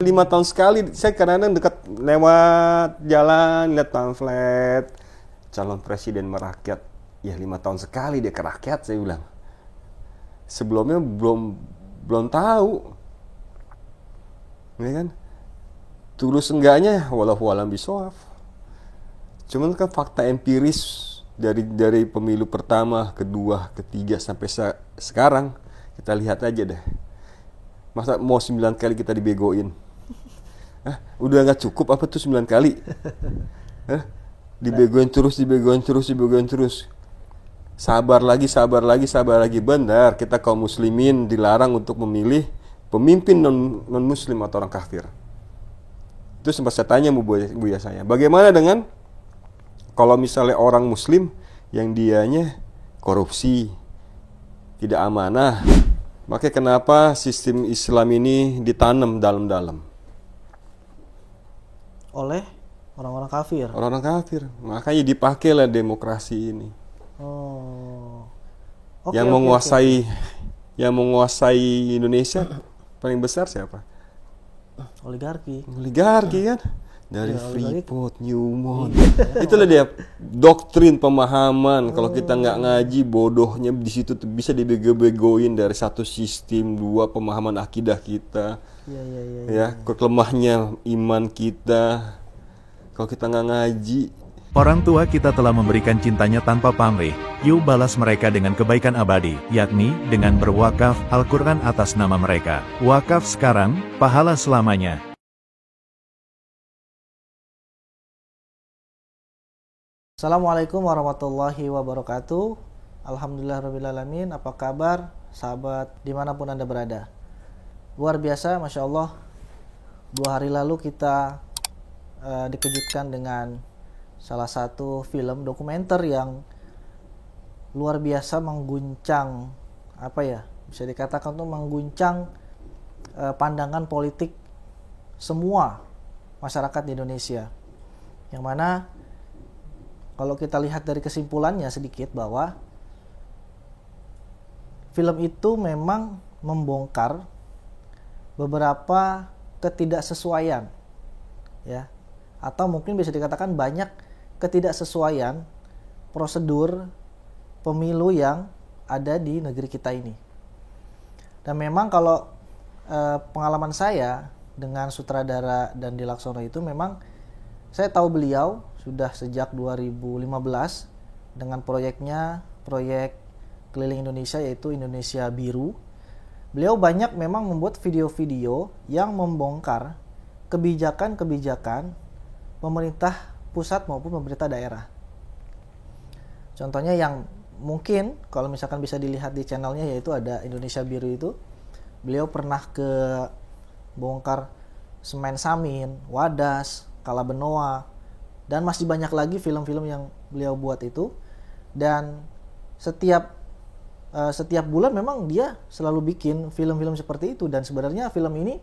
5 tahun sekali saya kadang-kadang dekat lewat jalan lihat pamflet calon presiden merakyat. Ya 5 tahun sekali dia ke rakyat, saya bilang. Sebelumnya belum tahu. Ya kan? Tulus enggaknya walau alam bisawab. Cuman kan fakta empiris dari pemilu pertama, kedua, ketiga sampai sekarang kita lihat aja deh. Masa mau 9 kali kita dibegoin? Udah nggak cukup apa tuh 9 kali? Dibegoin terus. Sabar lagi. Benar, kita kaum muslimin dilarang untuk memilih pemimpin non muslim atau orang kafir. Itu sempat saya tanya Buya saya, bagaimana dengan kalau misalnya orang muslim yang dianya korupsi, tidak amanah, maka kenapa sistem Islam ini ditanam dalam-dalam oleh orang-orang kafir? Orang-orang kafir, makanya dipakailah demokrasi ini. Yang menguasai Indonesia paling besar siapa? Oligarki kan dari Freeport, Newmont. Itulah dia doktrin pemahaman. Kalau kita nggak ngaji, bodohnya di situ bisa dibego-begoin dari satu sistem, dua pemahaman akidah kita. Ya, kelemahnya iman kita. Kalau kita nggak ngaji. Orang tua kita telah memberikan cintanya tanpa pamrih. Yuk balas mereka dengan kebaikan abadi, yakni dengan berwakaf Al-Quran atas nama mereka. Wakaf sekarang, pahala selamanya. Assalamualaikum warahmatullahi wabarakatuh. Alhamdulillahirrabbilalamin. Apa kabar sahabat dimanapun Anda berada? Luar biasa, Masya Allah. 2 hari lalu kita dikejutkan dengan salah satu film dokumenter yang luar biasa mengguncang, bisa dikatakan tuh mengguncang pandangan politik semua masyarakat di Indonesia. Yang mana kalau kita lihat dari kesimpulannya sedikit bahwa film itu memang membongkar beberapa ketidaksesuaian, ya, atau mungkin bisa dikatakan banyak ketidaksesuaian prosedur pemilu yang ada di negeri kita ini. Dan memang kalau pengalaman saya dengan sutradara Dandi Laksono itu, memang saya tahu beliau sudah sejak 2015 dengan proyek keliling Indonesia, yaitu Indonesia Biru. Beliau banyak memang membuat video-video yang membongkar kebijakan-kebijakan pemerintah pusat maupun pemerintah daerah. Contohnya yang mungkin kalau misalkan bisa dilihat di channelnya, yaitu ada Indonesia Biru itu. Beliau pernah ke bongkar Semen Samin, Wadas, Kalabenoa, dan masih banyak lagi film-film yang beliau buat itu. Dan setiap bulan memang dia selalu bikin film-film seperti itu. Dan sebenarnya film ini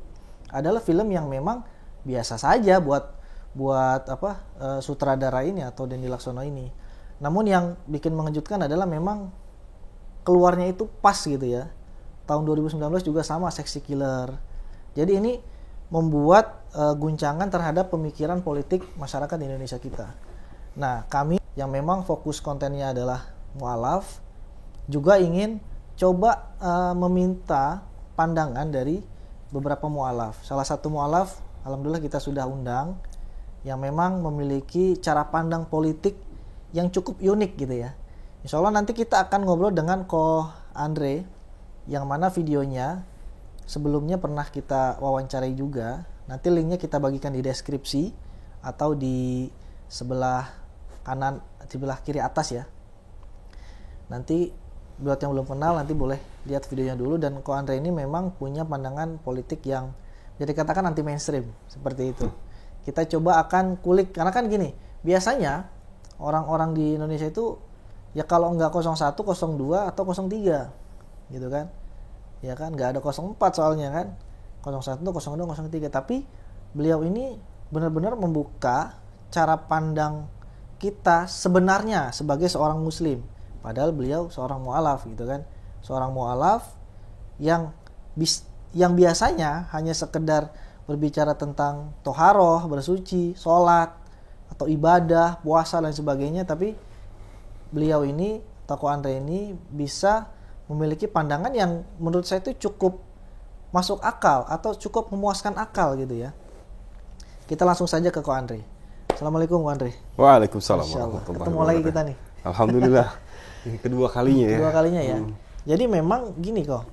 adalah film yang memang biasa saja buat sutradara ini atau Dandi Laksono ini. Namun yang bikin mengejutkan adalah memang keluarnya itu pas gitu ya. Tahun 2019 juga sama, Seksi Killer. Jadi ini membuat guncangan terhadap pemikiran politik masyarakat di Indonesia kita. Nah, kami yang memang fokus kontennya adalah mu'alaf juga ingin coba meminta pandangan dari beberapa mu'alaf. Salah satu mu'alaf, alhamdulillah kita sudah undang, yang memang memiliki cara pandang politik yang cukup unik gitu ya. Insya Allah nanti kita akan ngobrol dengan Ko Andre, yang mana videonya sebelumnya pernah kita wawancarai juga. Nanti linknya kita bagikan di deskripsi atau di sebelah kanan, di sebelah kiri atas ya. Nanti buat yang belum kenal nanti boleh lihat videonya dulu. Dan Ko Andre ini memang punya pandangan politik yang jadi katakan anti mainstream seperti itu. Kita coba akan kulik, karena kan gini, biasanya orang-orang di Indonesia itu ya kalau enggak 01, 02 atau 03 gitu kan. Ya kan, enggak ada 04 soalnya kan. 01, 02, 03. Tapi beliau ini benar-benar membuka cara pandang kita sebenarnya sebagai seorang muslim. Padahal beliau seorang mu'alaf gitu kan. Seorang mu'alaf yang biasanya hanya sekedar berbicara tentang toharoh, bersuci, sholat, atau ibadah, puasa dan sebagainya, tapi beliau ini, tokoh Andre ini bisa memiliki pandangan yang menurut saya itu cukup masuk akal atau cukup memuaskan akal gitu ya. Kita langsung saja ke Ko Andre. Assalamualaikum Ko Andre. Waalaikumsalam Masya Allah. warahmatullahi Ketemu lagi kita nih. Alhamdulillah. Ini kedua kalinya ya. Kedua kalinya ya. Jadi memang gini kok.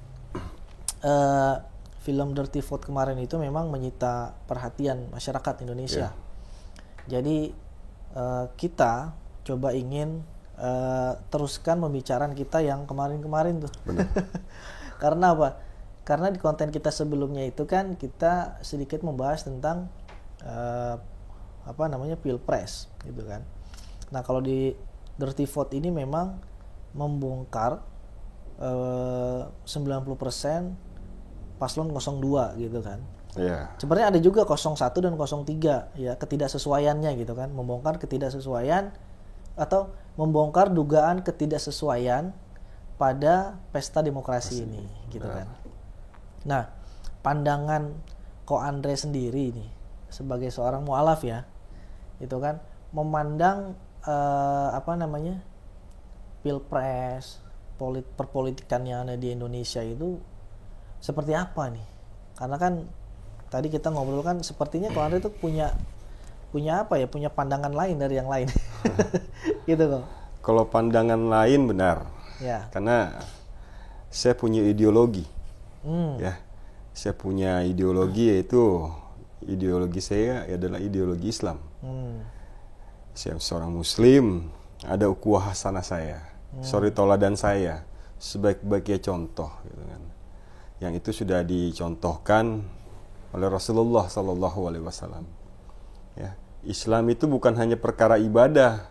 Film Dirty Vote kemarin itu memang menyita perhatian masyarakat Indonesia. Jadi kita coba ingin teruskan pembicaraan kita yang kemarin-kemarin tuh. Benar. Karena apa? Karena di konten kita sebelumnya itu kan kita sedikit membahas tentang Pilpres gitu kan. Nah, kalau di Dirty Vote ini memang membongkar 90% paslon 02 gitu kan. Iya. Sebenarnya ada juga 01 dan 03 ya, ketidaksesuaiannya gitu kan, membongkar ketidaksesuaian atau membongkar dugaan ketidaksesuaian pada pesta demokrasi ini gitu kan. Nah, pandangan Ko Andre sendiri nih sebagai seorang mualaf ya, itu kan memandang Pilpres, perpolitikan yang ada di Indonesia itu seperti apa nih? Karena kan tadi kita ngobrol kan sepertinya Ko Andre itu punya pandangan lain dari yang lain. Gitu kok. Kalau pandangan lain benar. Ya. Karena saya punya ideologi. Ya. Saya punya ideologi, yaitu ideologi saya adalah ideologi Islam. Saya seorang Muslim, ada ukhuwah hasanah saya, suri tauladan saya, sebaik-baiknya contoh, gitu kan. Yang itu sudah dicontohkan oleh Rasulullah SAW. Ya, Islam itu bukan hanya perkara ibadah,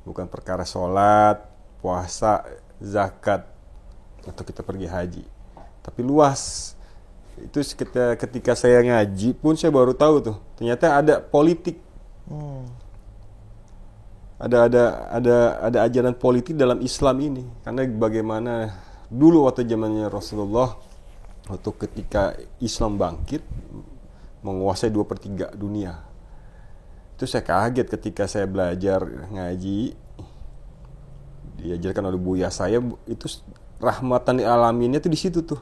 bukan perkara sholat, puasa, zakat, atau kita pergi haji, tapi luas. Itu ketika saya ngaji pun saya baru tahu tuh, ternyata ada politik. Ada ajaran politik dalam Islam ini. Karena bagaimana dulu waktu zamannya Rasulullah, waktu ketika Islam bangkit menguasai 2/3 dunia, itu saya kaget ketika saya belajar ngaji, diajarkan oleh buya saya, itu rahmatan lil alaminnya tuh di situ tuh.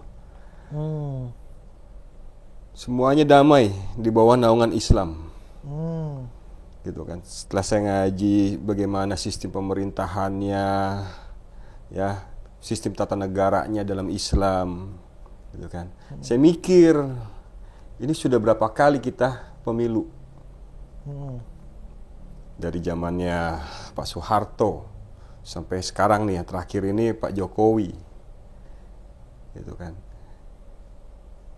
Semuanya damai di bawah naungan Islam. Gitu kan. Setelah saya ngaji bagaimana sistem pemerintahannya, ya, sistem tata negaranya dalam Islam, gitu kan. Saya mikir, ini sudah berapa kali kita pemilu? Dari zamannya Pak Soeharto sampai sekarang nih, yang terakhir ini Pak Jokowi, gitu kan.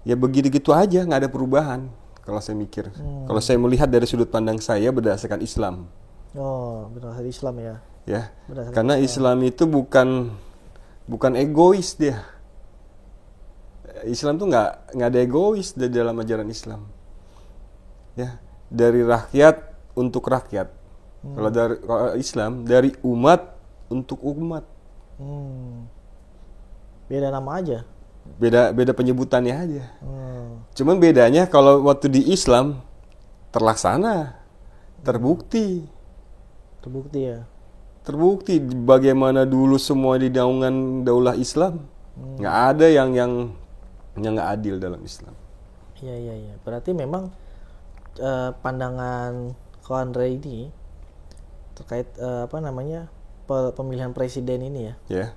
Ya begitu-gitu aja, nggak ada perubahan. Kalau saya mikir, kalau saya melihat dari sudut pandang saya berdasarkan Islam. Oh, berdasarkan Islam ya. Ya, karena Islam itu bukan egois dia. Islam tuh nggak ada egois di dalam ajaran Islam. Ya, dari rakyat untuk rakyat. Kalau Islam dari umat untuk umat. Beda nama aja. Beda penyebutannya aja. Cuman bedanya kalau waktu di Islam terlaksana, terbukti ya. Terbukti bagaimana dulu semua di naungan daulah Islam. Nggak ada yang nggak adil dalam Islam. Iya. Berarti memang pandangan Ko Andre ini terkait pemilihan presiden ini ya. Ya.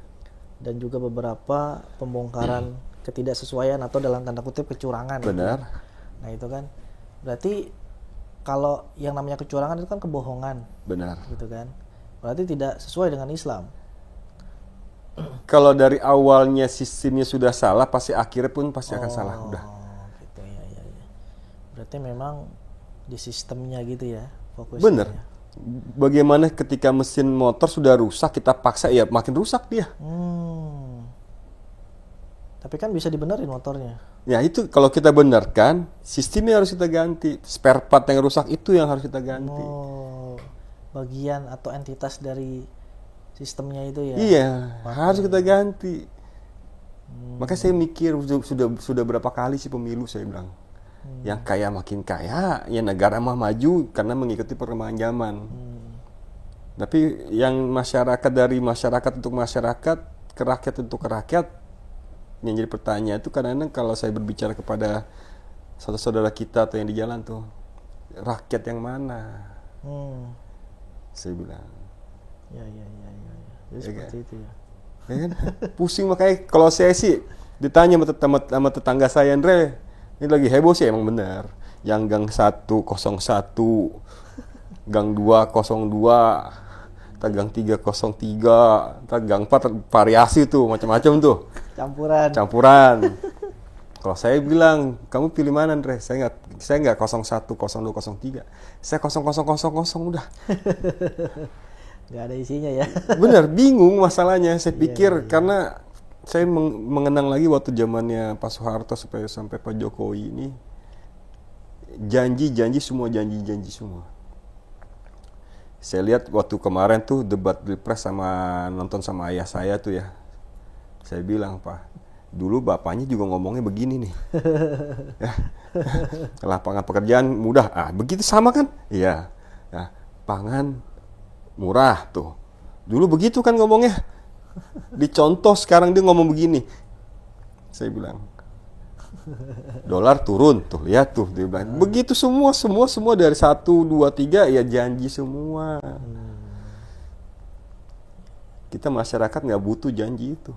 Dan juga beberapa pembongkaran ketidaksesuaian atau dalam tanda kutip kecurangan. Benar. Gitu. Nah itu kan berarti kalau yang namanya kecurangan itu kan kebohongan. Benar. Gitu kan. Berarti tidak sesuai dengan Islam. Kalau dari awalnya sistemnya sudah salah, pasti akhirnya pun pasti akan salah. Udah. Gitu ya. Berarti memang di sistemnya gitu ya fokusnya. Benar. Bagaimana ketika mesin motor sudah rusak, kita paksa, ya makin rusak dia. Tapi kan bisa dibenerin motornya. Ya itu kalau kita benarkan, sistemnya harus kita ganti. Spare part yang rusak itu yang harus kita ganti. Bagian atau entitas dari sistemnya itu ya. Iya, harus kita ganti. Makanya saya mikir sudah berapa kali sih pemilu, saya bilang. Yang kaya makin kaya, ya negara mah maju karena mengikuti perkembangan zaman. Tapi yang masyarakat dari masyarakat untuk masyarakat, kerakyat untuk kerakyat, yang jadi pertanyaan itu kadang-kadang kalau saya berbicara kepada saudara-saudara kita atau yang di jalan tuh, rakyat yang mana? Saya bilang. Ya. Jadi seperti itu ya. Ya kan? Pusing makanya kalau saya sih ditanya sama tetangga saya, Andre, ini lagi heboh sih emang benar. Yang gang 101, gang 202, gang 303, gang 4 variasi tuh, macam-macam tuh. Campuran. Kalau saya bilang, kamu pilih mana, Andre? Saya nggak 01, 02, 03. Saya 0000 udah. Nggak ada isinya ya. Bener, bingung masalahnya. Saya pikir karena saya mengenang lagi waktu zamannya Pak Soeharto sampai Pak Jokowi ini, janji semua. Saya lihat waktu kemarin tuh debat Pilpres nonton sama ayah saya tuh ya. Saya bilang, Pak, dulu bapaknya juga ngomongnya begini nih. Ya. Lapangan pekerjaan mudah. Begitu sama kan? Iya. Nah, pangan murah tuh. Dulu begitu kan ngomongnya. Dicontoh sekarang dia ngomong begini. Saya bilang, dolar turun tuh, lihat tuh, dia bilang. Begitu semua dari 1, 2, 3 ya janji semua. Kita masyarakat nggak butuh janji itu.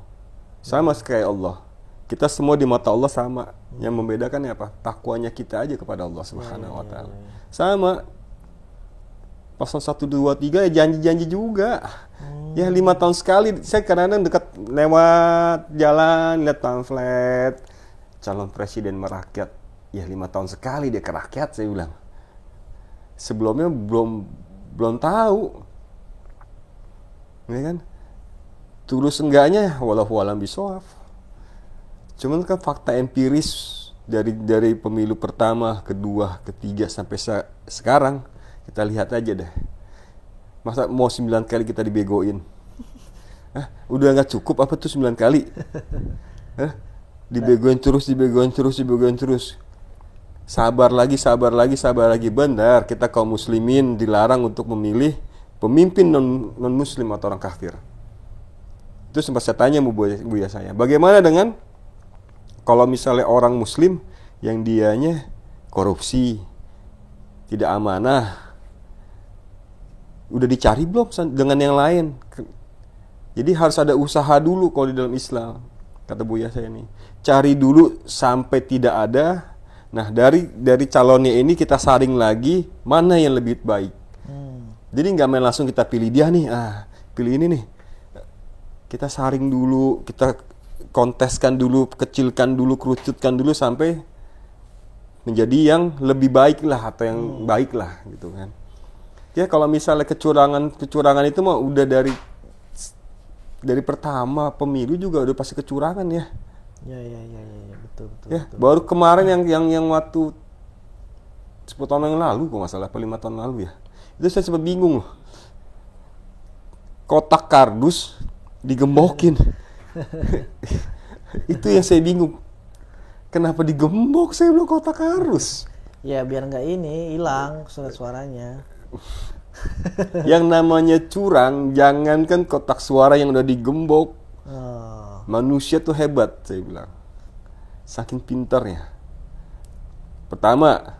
Sama kayak Allah. Kita semua di mata Allah sama. Yang membedakan apa? Takwanya kita aja kepada Allah Subhanahu wa taala. Sama. Pasal 1, 2, 3 ya janji-janji juga. Ya 5 tahun sekali. Saya kadang-kadang dekat lewat jalan, lihat pamflet calon presiden merakyat. Ya 5 tahun sekali dia ke rakyat, saya bilang. Sebelumnya belum tahu. Ya kan? Tulus enggaknya wallahu alam bisawab. Cuman kan fakta empiris dari pemilu pertama, kedua, ketiga sampai sekarang, kita lihat aja deh. Masa mau 9 kali kita dibegoin? Udah nggak cukup apa tuh 9 kali? Dibegoin terus. Sabar lagi. Benar, kita kaum muslimin dilarang untuk memilih pemimpin non muslim atau orang kafir. Itu sempat saya tanya buya saya, bagaimana dengan kalau misalnya orang muslim yang dianya korupsi, tidak amanah, udah dicari belum dengan yang lain? Jadi harus ada usaha dulu kalau di dalam Islam, kata buya saya ini. Cari dulu sampai tidak ada. Nah, dari calonnya ini kita saring lagi mana yang lebih baik. Jadi nggak main langsung kita pilih dia nih, pilih ini nih. Kita saring dulu, kita konteskan dulu, kecilkan dulu, kerucutkan dulu sampai menjadi yang lebih baik lah atau yang baik lah gitu kan. Ya kalau misalnya kecurangan itu mah udah dari pertama pemilu juga udah pasti kecurangan ya. Ya, betul. Ya, betul. Baru kemarin yang waktu 10 tahun yang lalu kok masalah, 5 tahun lalu ya. Itu saya sempat bingung loh. Kotak kardus digembokin. Itu yang saya bingung. Kenapa digembok? Saya bilang kotak kardus. Ya biar nggak hilang suara-suaranya. Yang namanya curang, jangankan kotak suara yang udah digembok. Manusia tuh hebat, saya bilang. Saking pintarnya. Pertama,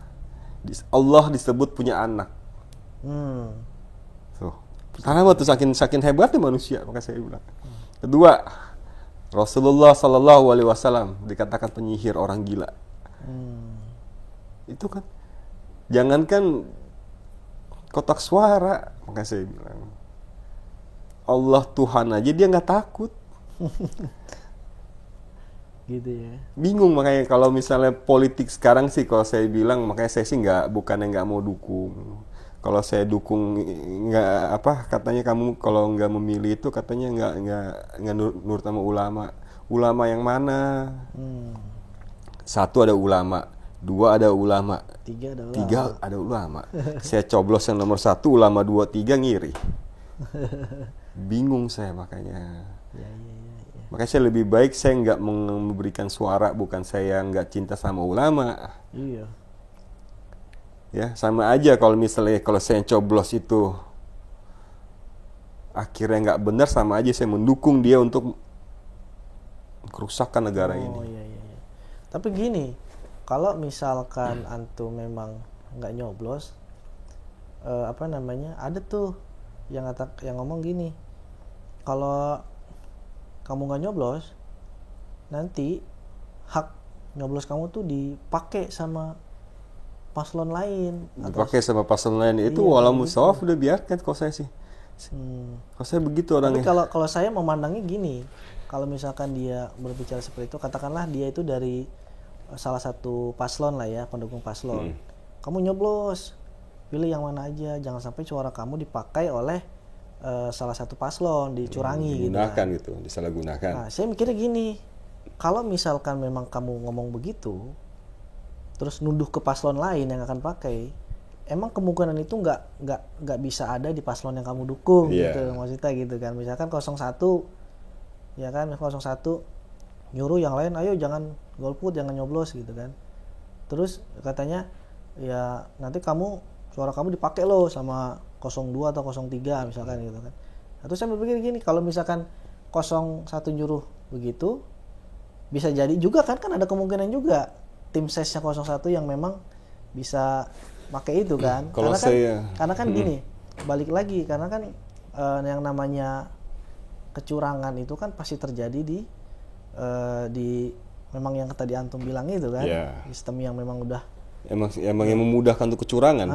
Allah disebut punya anak. Pertama tuh saking hebatnya manusia, maka saya bilang. Kedua, Rasulullah Sallallahu Alaihi Wasallam dikatakan penyihir, orang gila. Itu kan, jangankan kotak suara, maka saya bilang, Allah Tuhan aja dia nggak takut. Gitu ya. Bingung makanya kalau misalnya politik sekarang sih, kalau saya bilang, makanya saya sih bukannya nggak mau dukung. Kalau saya dukung katanya kamu kalau nggak memilih itu katanya nggak nurut sama ulama. Ulama yang mana? 1 ada ulama, 2 ada ulama, 3 ada ulama. Saya coblos yang nomor 1, ulama 2, 3 ngiri. Bingung saya makanya. Ya. Makanya saya lebih baik saya nggak memberikan suara, bukan saya nggak cinta sama ulama. Iya. Ya, sama aja kalau misalnya kalau saya coblos itu akhirnya nggak benar, sama aja saya mendukung dia untuk kerusakan negara ini. Iya, iya, iya. Tapi gini, kalau misalkan antum memang nggak nyoblos, ada tuh yang ngomong gini, kalau kamu nggak nyoblos, nanti hak nyoblos kamu tuh dipakai sama paslon lain. Dipakai sama paslon lain itu, Iya, walau gitu. musawaf udah biarkan kalau saya sih. Kalau saya begitu Tapi orangnya. kalau saya memandangnya gini, kalau misalkan dia berbicara seperti itu, katakanlah dia itu dari salah satu paslon lah ya, pendukung paslon. Kamu nyoblos, pilih yang mana aja, jangan sampai suara kamu dipakai oleh salah satu paslon, dicurangi gitu. Digunakan gitu, disalahgunakan. Nah, saya mikirnya gini, kalau misalkan memang kamu ngomong begitu, terus nuduh ke paslon lain yang akan pakai, emang kemungkinan itu nggak bisa ada di paslon yang kamu dukung gitu, maksudnya gitu kan. Misalkan 01, ya kan, 01 nyuruh yang lain, ayo jangan golput, jangan nyoblos gitu kan. Terus katanya, ya nanti suara kamu dipakai loh sama 02 atau 03 misalkan gitu kan. Nah, terus saya berpikir gini, kalau misalkan 01 nyuruh begitu, bisa jadi juga kan ada kemungkinan juga tim sesnya 01 yang memang bisa pakai itu kan. Karena kan gini, balik lagi, karena kan yang namanya kecurangan itu kan pasti terjadi di memang yang tadi antum bilang itu kan, sistem yang memang udah emang yang memudahkan untuk kecurangan.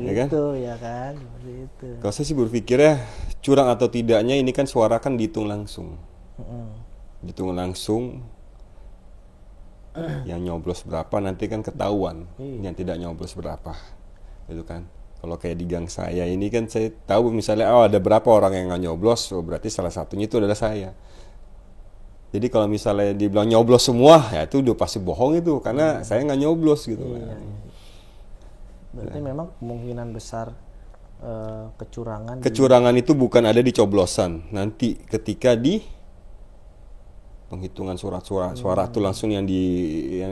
Gitu ya kan, gitu. Kalau saya sih berpikirnya curang atau tidaknya ini kan suara kan dihitung langsung. Dihitung langsung. Yang nyoblos berapa nanti kan ketahuan. Yang tidak nyoblos berapa. Itu kan. Kalau kayak di gang saya ini kan saya tahu misalnya ada berapa orang yang nggak nyoblos, berarti salah satunya itu adalah saya. Jadi kalau misalnya dibilang nyoblos semua, ya itu udah pasti bohong itu, karena saya nggak nyoblos gitu. Berarti memang kemungkinan besar kecurangan. Kecurangan itu bukan ada di coblosan, nanti ketika di penghitungan suara itu langsung yang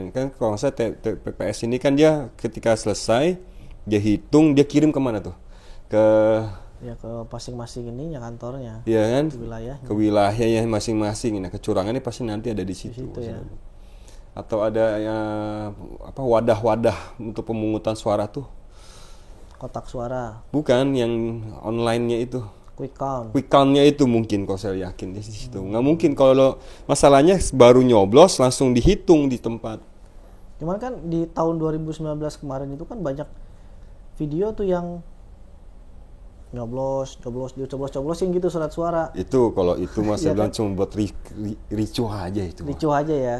kan kalau saya PPS ini kan dia ketika selesai dia hitung, dia kirim kemana tuh? Ke masing-masing ininya kantornya. Iya kan? Ke wilayahnya masing-masing. Nah, kecurangannya pasti nanti ada di situ. Ya. Atau ada wadah-wadah untuk pemungutan suara tuh. Kotak suara. Bukan yang online-nya itu. Quick count. Quick count-nya itu mungkin kalau saya yakin di situ. Nggak mungkin kalau masalahnya baru nyoblos langsung dihitung di tempat. Cuman kan di tahun 2019 kemarin itu kan banyak video tuh yang coblosin gitu surat suara. Itu kalau itu mas saya bilang cuma buat ricuh aja itu. Ricuh aja ya.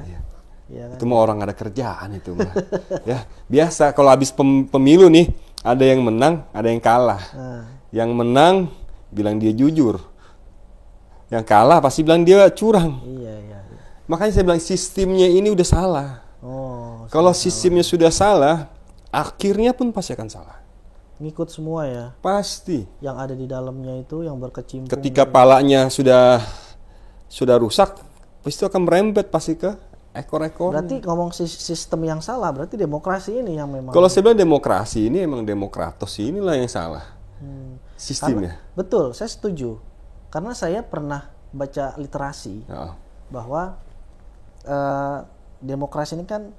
Ya kan? Itu mah orang ada kerjaan itu mah. Ya, biasa kalau habis pemilu nih, ada yang menang, ada yang kalah. Yang menang bilang dia jujur. Yang kalah pasti bilang dia curang. Iya. Makanya saya bilang sistemnya ini udah salah. Kalau sistemnya sudah salah, akhirnya pun pasti akan salah. Ngikut semua ya. Pasti. Yang ada di dalamnya itu yang berkecimpung. Ketika palanya sudah rusak, pasti akan merembet pasti ke ekor-ekor. Berarti ngomong sistem yang salah, berarti demokrasi ini yang memang. Kalau saya bilang demokrasi ini emang demokratos inilah yang salah. Sistemnya. Betul, saya setuju. Karena saya pernah baca literasi bahwa demokrasi ini kan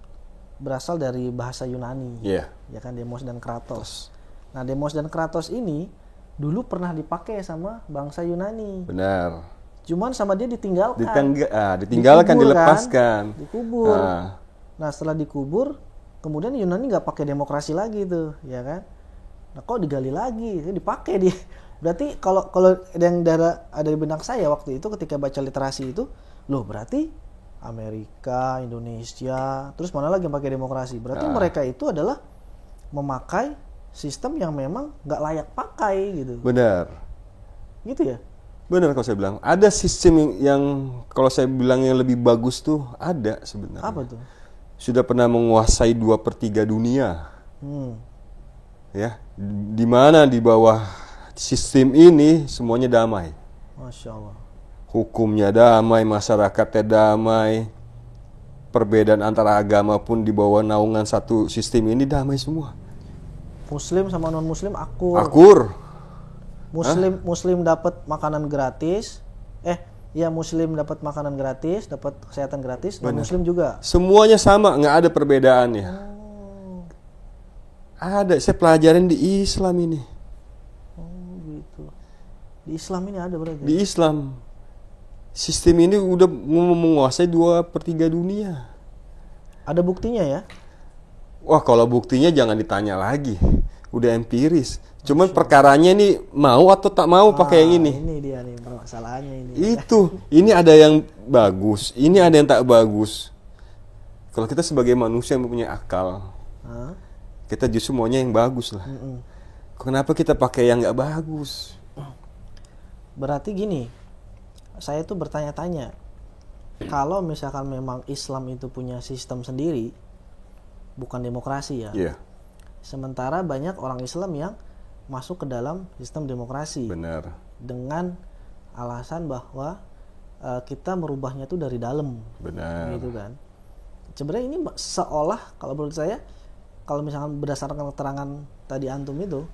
berasal dari bahasa Yunani. Ya kan, demos dan kratos. Nah, demos dan kratos ini dulu pernah dipakai sama bangsa Yunani. Benar. Cuman sama dia ditinggalkan. Ditinggalkan, dilepaskan. Kan? Dikubur. Nah, setelah dikubur, kemudian Yunani nggak pakai demokrasi lagi tuh, ya kan? Nah, kok digali lagi, dipakai dia. Berarti kalau yang ada di benak saya waktu itu ketika baca literasi itu, loh berarti Amerika, Indonesia, terus mana lagi yang pakai demokrasi? Berarti mereka itu adalah memakai sistem yang memang nggak layak pakai gitu. Benar. Gitu ya? Benar kalau saya bilang. Ada sistem yang kalau saya bilang yang lebih bagus tuh ada sebenarnya. Apa tuh? Sudah pernah menguasai 2/3 dunia. Ya, di mana di bawah sistem ini semuanya damai. Masya Allah. hukumnya damai, masyarakatnya damai, perbedaan antara agama pun di bawah naungan satu sistem ini damai semua. Muslim sama non muslim akur. Akur. Muslim dapat makanan gratis. Muslim dapat makanan gratis, dapat kesehatan gratis, non muslim juga. Semuanya sama, nggak ada perbedaannya. Ada, saya pelajarin di Islam ini. Oh gitu. Di Islam ini ada berarti. Di Islam sistem ini udah menguasai 2/3 dunia. Ada buktinya ya? Wah, kalau buktinya jangan ditanya lagi. Udah empiris. Cuman perkaranya nih mau atau tak mau pakai yang ini. Ini dia nih masalahnya ini. Ini ada yang bagus, ini ada yang tak bagus. Kalau kita sebagai manusia yang mempunyai akal, kita justru maunya yang bagus lah. Kenapa kita pakai yang nggak bagus? Berarti gini, saya tuh bertanya-tanya, kalau misalkan memang Islam itu punya sistem sendiri, bukan demokrasi ya. Iya. Sementara banyak orang Islam yang masuk ke dalam sistem demokrasi. Benar. Dengan alasan bahwa kita merubahnya tuh dari dalam. Benar. Gitu kan. Sebenarnya ini seolah, kalau menurut saya, kalau misalkan berdasarkan keterangan tadi antum itu,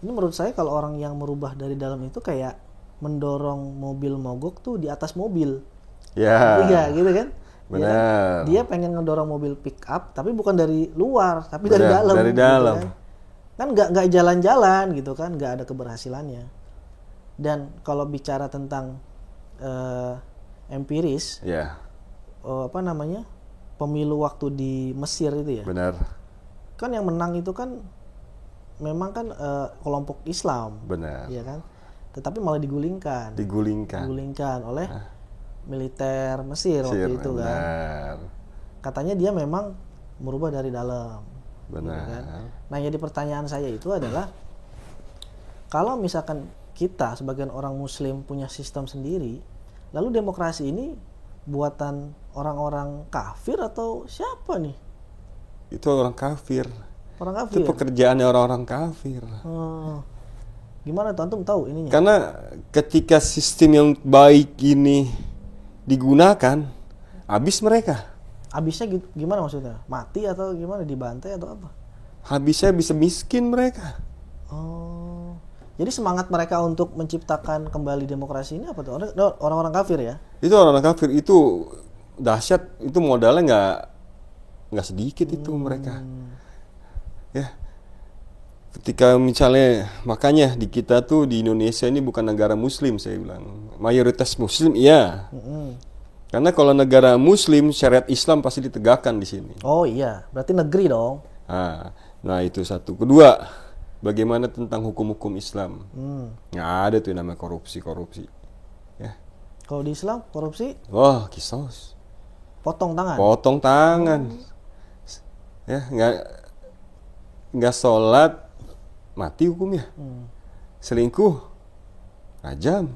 ini menurut saya kalau orang yang merubah dari dalam itu kayak mendorong mobil mogok tuh di atas mobil. Ya. Iya, gitu kan? Benar. Dia pengen ngedorong mobil pick up, tapi bukan dari luar, tapi dari dalam. Dari dalam. Gitu kan nggak jalan-jalan gitu kan, nggak ada keberhasilannya. Dan kalau bicara tentang empiris, Ya. Pemilu waktu di Mesir itu ya. Benar. Kan yang menang itu kan memang kan kelompok Islam. Benar. Iya kan? Tetapi malah digulingkan oleh militer Mesir waktu itu kan. Benar. Katanya dia memang merubah dari dalam. Benar. Gitu kan? Nah, jadi pertanyaan saya itu adalah, kalau misalkan kita sebagian orang Muslim punya sistem sendiri, lalu demokrasi ini buatan orang-orang kafir atau siapa nih? Itu orang kafir. Orang kafir. Itu pekerjaannya orang-orang kafir. Gimana tuh, antum tahu ininya? Karena ketika sistem yang baik ini digunakan, habis mereka. Habisnya gimana maksudnya? Mati atau gimana? Dibantai atau apa? Habisnya bisa miskin mereka. Oh. Jadi semangat mereka untuk menciptakan kembali demokrasi ini apa tuh? Orang-orang kafir ya? Itu orang-orang kafir, itu dahsyat, itu modalnya nggak sedikit itu mereka. Ya. Ketika misalnya, makanya di kita tuh di Indonesia ini bukan negara muslim, saya bilang. Mayoritas muslim iya. Karena kalau negara muslim, syariat Islam pasti ditegakkan di sini. Oh iya, berarti negeri dong. Nah itu satu. Kedua, bagaimana tentang hukum-hukum Islam? Nggak ada tuh yang namanya korupsi. Ya. Kalau di Islam korupsi? Wah, kisos. Potong tangan. Potong tangan. Ya, nggak sholat, mati hukumnya. Selingkuh, rajam.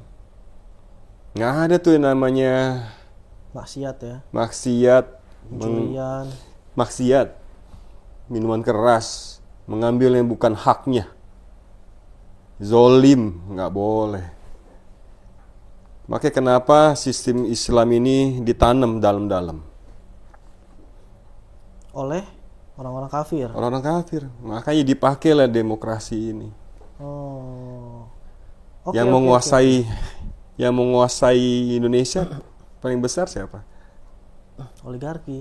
Nggak ada tuh yang namanya maksiat ya. Pencurian. Maksiat. Minuman keras, mengambil yang bukan haknya. Zolim, nggak boleh. Makanya kenapa sistem Islam ini ditanam dalam-dalam oleh orang-orang kafir. Orang-orang kafir. Makanya dipakailah demokrasi ini. Yang menguasai Indonesia paling besar siapa? Oligarki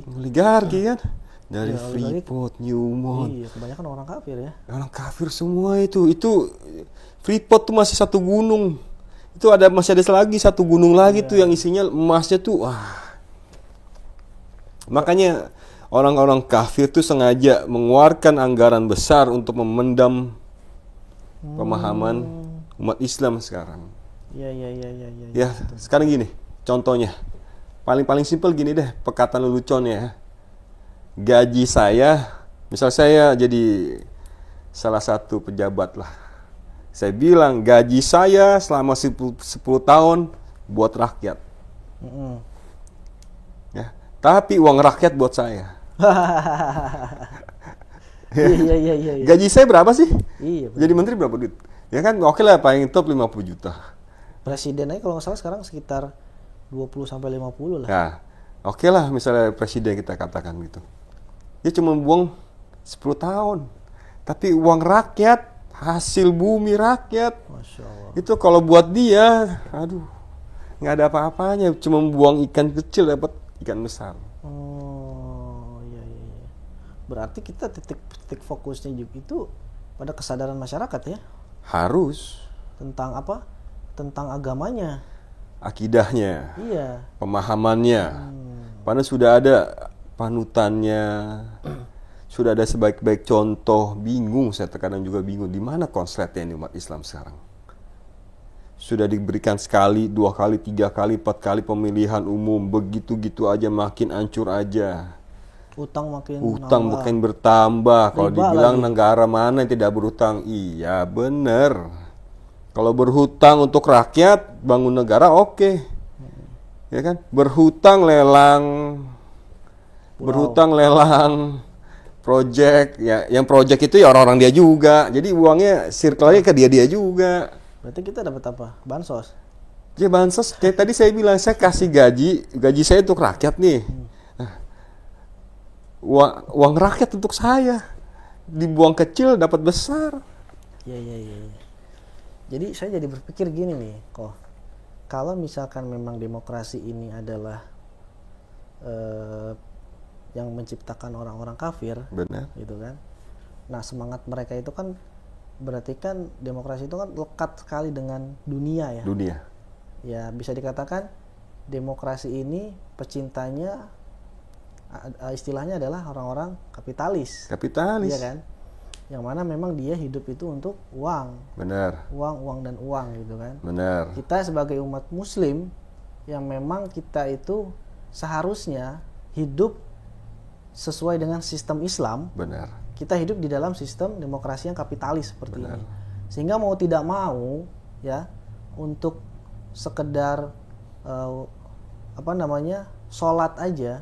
kan? Dari Freeport, Newmont. Iya, kebanyakan orang kafir ya. Orang kafir semua itu. Freeport tuh masih satu gunung. Itu masih ada lagi satu gunung lagi tuh yang isinya emasnya tuh. Wah. Makanya orang-orang kafir tuh sengaja mengeluarkan anggaran besar untuk memendam pemahaman umat Islam sekarang. Iya. Ya, sekarang gini, contohnya. Paling simpel gini deh, perkataan lelucon ya. Gaji saya, misal saya jadi salah satu pejabat lah. Saya bilang gaji saya selama 10 tahun buat rakyat. Ya, tapi uang rakyat buat saya. Iya. Gaji saya berapa sih? Iya. Jadi menteri berapa duit? Ya kan, oke lah, paling top 50 juta. Presiden aja kalau nggak salah sekarang sekitar 20 sampai 50 lah. Nah, oke lah misalnya presiden kita katakan gitu. Dia cuma buang 10 tahun. Tapi uang rakyat, hasil bumi rakyat, Masya Allah. itu kalau buat dia, aduh, nggak ada apa-apanya. Cuma buang ikan kecil dapat ikan besar. Oh, iya. Berarti kita titik fokusnya juga itu pada kesadaran masyarakat ya, Harus. tentang apa? Tentang agamanya. Akidahnya, Iya. pemahamannya. Padahal sudah ada panutannya, sudah ada sebaik-baik contoh. Bingung, saya terkadang juga bingung di mana konsletnya di umat Islam sekarang. Sudah diberikan sekali, 2 kali, 3 kali, 4 kali pemilihan umum, begitu-gitu aja makin hancur aja. Utang makin Utang nambah. makin bertambah. Kalau Riba dibilang lagi. negara mana yang tidak berhutang, iya bener. Kalau berhutang untuk rakyat, bangun negara oke. Ya kan? Berhutang lelang, berhutang lelang, project. Ya, yang project itu ya orang-orang dia juga. Jadi uangnya circle-nya ke dia juga. Berarti kita dapat apa? Bansos. Jadi bansos, kayak tadi saya bilang, saya kasih gaji saya untuk rakyat nih. Nah, uang rakyat untuk saya. Dibuang kecil, dapat besar. Iya. Jadi saya jadi berpikir gini nih, kok. Kalau misalkan memang demokrasi ini adalah yang menciptakan orang-orang kafir, Benar. gitu kan. Nah, semangat mereka itu kan berarti kan demokrasi itu kan lekat sekali dengan dunia ya. Dunia. Ya, bisa dikatakan demokrasi ini pecintanya istilahnya adalah orang-orang kapitalis. Kapitalis. Iya kan? Yang mana memang dia hidup itu untuk uang, Benar. uang dan uang gitu kan. Benar. Kita sebagai umat muslim yang memang kita itu seharusnya hidup sesuai dengan sistem Islam. Benar. Kita hidup di dalam sistem demokrasi yang kapitalis seperti ini. Sehingga mau tidak mau ya, untuk sekedar sholat aja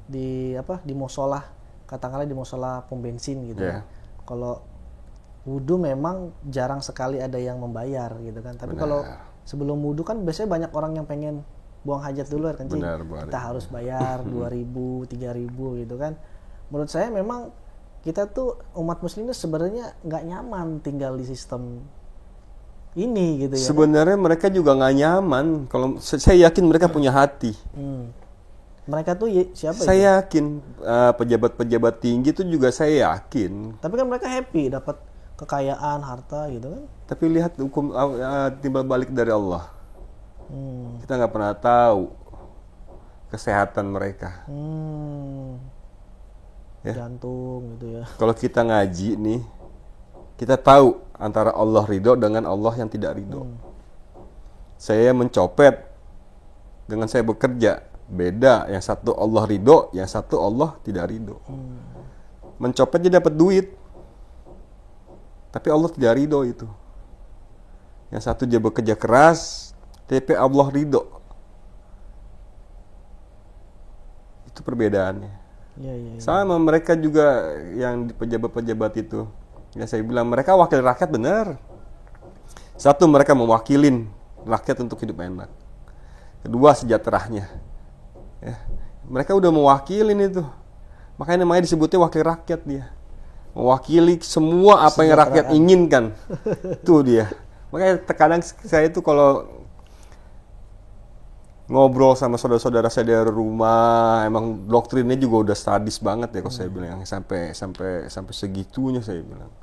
di musolah, katakanlah di musolah pom bensin gitu. Yeah. Kalau wudhu memang jarang sekali ada yang membayar gitu kan. Tapi kalau sebelum wudhu kan biasanya banyak orang yang pengen buang hajat dulu air kencing. Kita harus bayar 2.000, 3.000 gitu kan. Menurut saya memang kita tuh umat muslim itu sebenarnya nggak nyaman tinggal di sistem ini gitu ya. Sebenarnya mereka juga nggak nyaman. Kalau saya yakin mereka punya hati. Mereka tuh siapa itu? Saya yakin pejabat-pejabat tinggi itu juga saya yakin. Tapi kan mereka happy dapat kekayaan, harta gitu kan. Tapi lihat hukum timbal balik dari Allah. Kita nggak pernah tahu kesehatan mereka. Ya. Jantung gitu ya. Kalau kita ngaji nih, kita tahu antara Allah ridho dengan Allah yang tidak ridho. Saya mencopet dengan saya bekerja, beda. Yang satu Allah ridho, yang satu Allah tidak ridho. Mencopet dia dapat duit, tapi Allah tidak ridho itu. Yang satu dia bekerja keras, tapi Allah ridho. Itu perbedaannya. Iya. Sama mereka juga yang pejabat-pejabat itu. Ya saya bilang mereka wakil rakyat benar. Satu, mereka mewakilin rakyat untuk hidup enak. Kedua, sejahteranya. Ya, mereka udah mewakilin itu. Makanya namanya disebutnya wakil rakyat dia. Mewakili semua apa yang rakyat inginkan. Itu dia. Makanya terkadang saya itu kalau ngobrol sama saudara-saudara saya dari rumah, emang doktrinnya juga udah sadis banget ya kalau saya bilang, sampai segitunya saya bilang.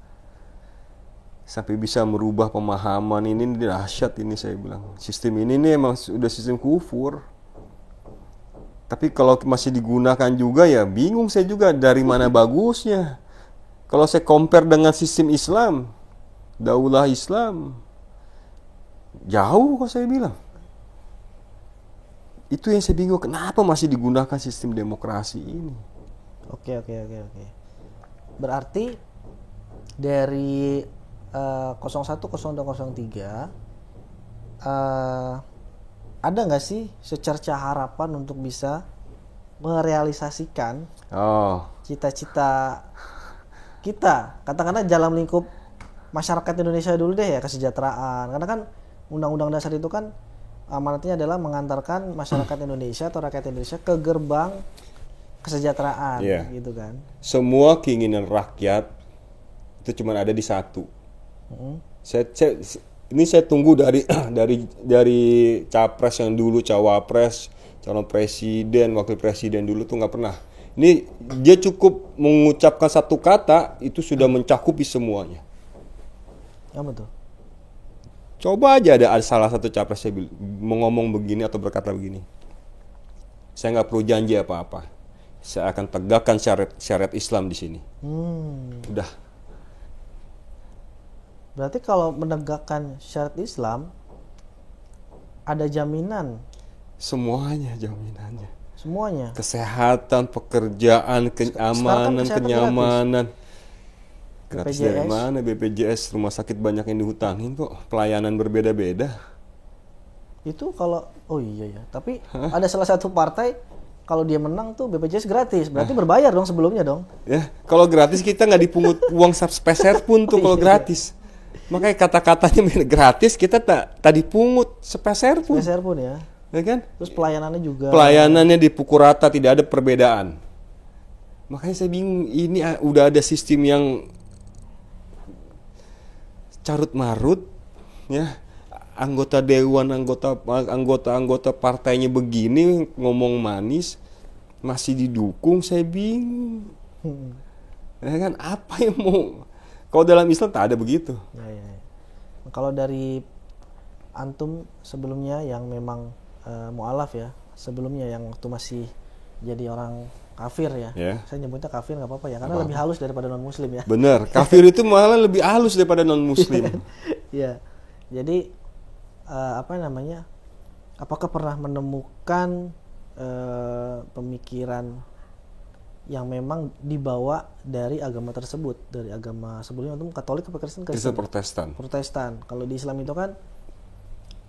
Sampai bisa merubah pemahaman ini dahsyat ini saya bilang. Sistem ini nih emang sudah sistem kufur. Tapi kalau masih digunakan juga ya bingung saya juga dari mana bagusnya. Kalau saya compare dengan sistem Islam, daulah Islam, jauh kok saya bilang. Itu yang saya bingung, kenapa masih digunakan sistem demokrasi ini? Oke. Berarti dari 01, 02, 03 ada nggak sih secerca harapan untuk bisa merealisasikan cita-cita kita, katakanlah dalam lingkup masyarakat Indonesia dulu deh ya, kesejahteraan. Karena kan Undang-Undang Dasar itu kan amanatnya adalah mengantarkan masyarakat Indonesia atau rakyat Indonesia ke gerbang kesejahteraan, Iya. gitu kan. Semua keinginan rakyat itu cuma ada di satu. Saya tunggu dari dari capres yang dulu, cawapres, calon presiden, wakil presiden dulu tuh nggak pernah. Ini dia cukup mengucapkan satu kata itu sudah mencakupi semuanya. Apa tuh? Coba aja ada salah satu capres saya mau ngomong begini atau berkata begini. Saya nggak perlu janji apa-apa. Saya akan tegakkan syariat Islam di sini. Udah. Berarti kalau menegakkan syariat Islam ada jaminan Semuanya jaminannya. semuanya. Kesehatan, pekerjaan, keamanan, kesehatan kenyamanan. Gratis dari BPJS. mana? BPJS, rumah sakit banyak yang dihutangin kok. Pelayanan berbeda-beda. Itu kalau oh iya ya, tapi ada salah satu partai kalau dia menang tuh BPJS gratis. Berarti berbayar dong sebelumnya dong. Ya, kalau gratis kita nggak dipungut uang sepeser pun tuh kalau gratis. Makanya kata-katanya gratis kita tak dipungut sepeser pun. Geser pun ya. Ya kan? Terus pelayanannya juga. Pelayanannya dipukul rata, tidak ada perbedaan. Makanya saya bingung, ini udah ada sistem yang carut marut, ya. Anggota dewan, anggota partainya begini ngomong manis, masih didukung, saya bingung. Ya kan, apa yang mau? Kalau dalam Islam tak ada begitu. Ya. Kalau dari antum sebelumnya yang memang mualaf ya, sebelumnya yang waktu masih jadi orang kafir ya. Saya nyebutnya kafir nggak apa-apa ya, karena lebih halus daripada non muslim ya. Benar, kafir itu malah lebih halus daripada non muslim. Iya. Jadi apa namanya? Apakah pernah menemukan pemikiran yang memang dibawa dari agama tersebut, dari agama sebelumnya itu Katolik atau Kristen? Kristen Protestan. Protestan. Kalau di Islam itu kan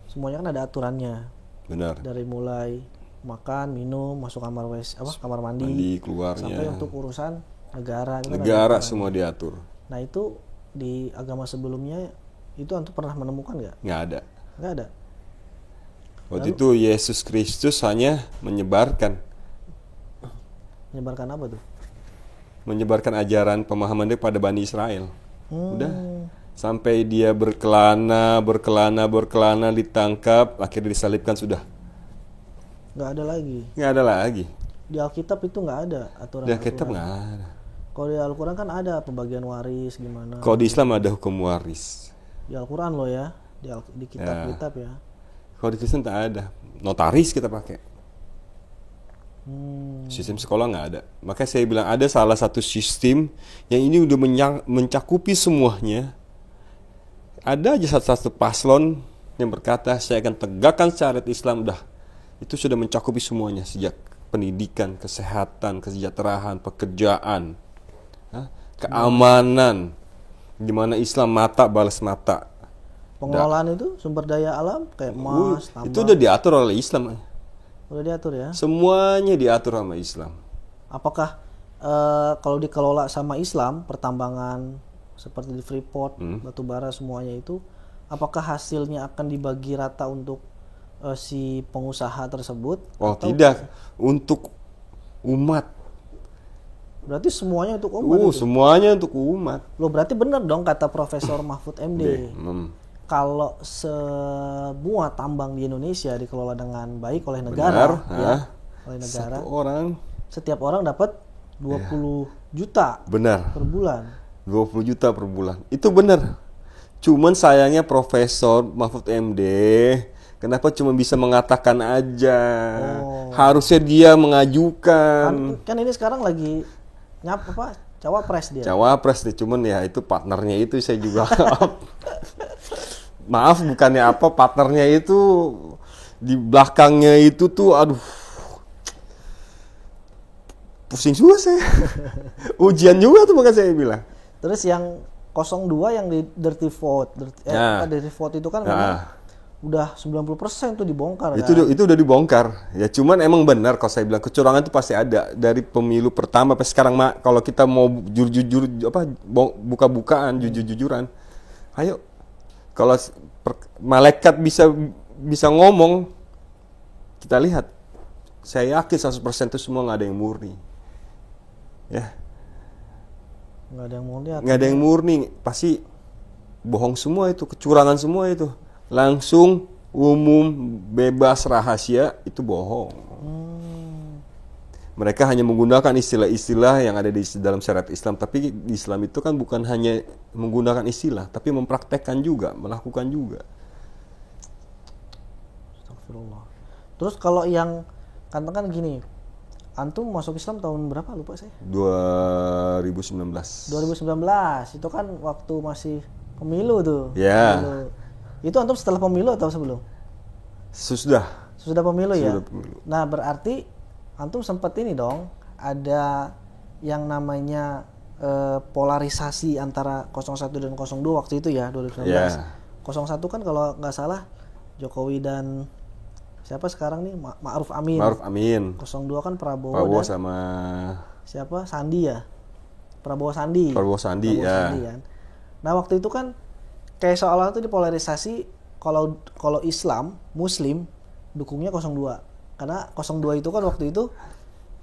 semuanya kan ada aturannya. Benar. Dari mulai makan, minum, masuk kamar mandi, keluarnya. sampai untuk urusan negara. Itu kan Negara ada semua diatur. Nah itu di agama sebelumnya itu antum pernah menemukan nggak? Nggak ada. Nggak ada. Waktu itu Yesus Kristus hanya menyebarkan Menyebarkan apa tuh? menyebarkan ajaran pemahaman dia pada Bani Israel. Udah. Sampai dia berkelana, ditangkap, akhirnya disalibkan sudah. Nggak ada lagi. Nggak ada lagi. Di Alkitab itu nggak ada aturan. Di Alkitab nggak ada. Kalau di Al-Quran kan ada pembagian waris gimana. Kalau di Islam ada hukum waris. Di Al-Quran loh ya, di kitab-kitab ya. Kalau di Kristen tak ada. Notaris kita pakai. Sistem sekolah nggak ada. Makanya saya bilang ada salah satu sistem yang ini udah mencakupi semuanya. Ada aja satu paslon yang berkata saya akan tegakkan syariat Islam, dah. Itu sudah mencakupi semuanya, sejak pendidikan, kesehatan, kesejahteraan, pekerjaan, keamanan. Di mana Islam mata balas mata. Pengelolaan itu sumber daya alam kayak emas, tambang. Itu udah diatur oleh Islam. Udah diatur ya. Semuanya diatur sama Islam. Apakah kalau dikelola sama Islam, pertambangan seperti di Freeport, batu bara semuanya itu, apakah hasilnya akan dibagi rata untuk si pengusaha tersebut? Oh tidak, untuk umat. Berarti semuanya untuk umat itu? Semuanya untuk umat. Loh berarti benar dong kata Profesor Mahfud MD. Kalau semua tambang di Indonesia dikelola dengan baik oleh negara, oleh negara, setiap orang dapat 20 juta per bulan. 20 juta per bulan. Itu benar. Cuman sayangnya Profesor Mahfud MD kenapa cuma bisa mengatakan aja? Harusnya dia mengajukan. Kan ini sekarang lagi cawapres dia. Cawapres deh, cuman ya itu partnernya itu saya juga maaf bukannya apa, partnernya itu di belakangnya itu tuh aduh pusing juga saya. Ujian juga tuh makanya saya bilang. Terus yang 02 yang di dirty vote, dirty vote itu kan memang udah 90% tuh dibongkar. Itu udah dibongkar. Ya cuman emang benar kalau saya bilang kecurangan itu pasti ada dari pemilu pertama sampai sekarang. Kalau kita mau jujur buka-bukaan, jujur-jujuran. Ayo. Kalau malaikat bisa bisa ngomong, kita lihat, saya yakin 100% itu semua nggak ada yang murni. Ya, Nggak ada yang mau lihat. nggak ada yang murni, pasti bohong semua itu, kecurangan semua itu. Langsung, umum, bebas, rahasia, itu bohong. Mereka hanya menggunakan istilah-istilah yang ada di dalam syariat Islam. Tapi di Islam itu kan bukan hanya menggunakan istilah, tapi mempraktekkan juga, melakukan juga. Astagfirullah. Terus kalau yang katakan gini, antum masuk Islam tahun berapa lupa saya? 2019. 2019. Itu kan waktu masih pemilu tuh. Ya. Pemilu. Itu antum setelah pemilu atau sebelum? Sudah. Sudah pemilu ya? Sudah pemilu. Nah, berarti antum sempat ini dong, ada yang namanya polarisasi antara 01 dan 02 waktu itu ya, 2019. Ya. 01 kan kalau nggak salah Jokowi dan siapa sekarang nih, Ma'ruf Amin. Ma'ruf Amin. 02 kan Prabowo Prabowo dan sama siapa? Sandi ya? Prabowo Sandi. Prabowo Sandi, ya. kan. Nah, waktu itu kan kayak seolah itu dipolarisasi, kalau Islam, Muslim dukungnya 02. Karena 02 itu kan waktu itu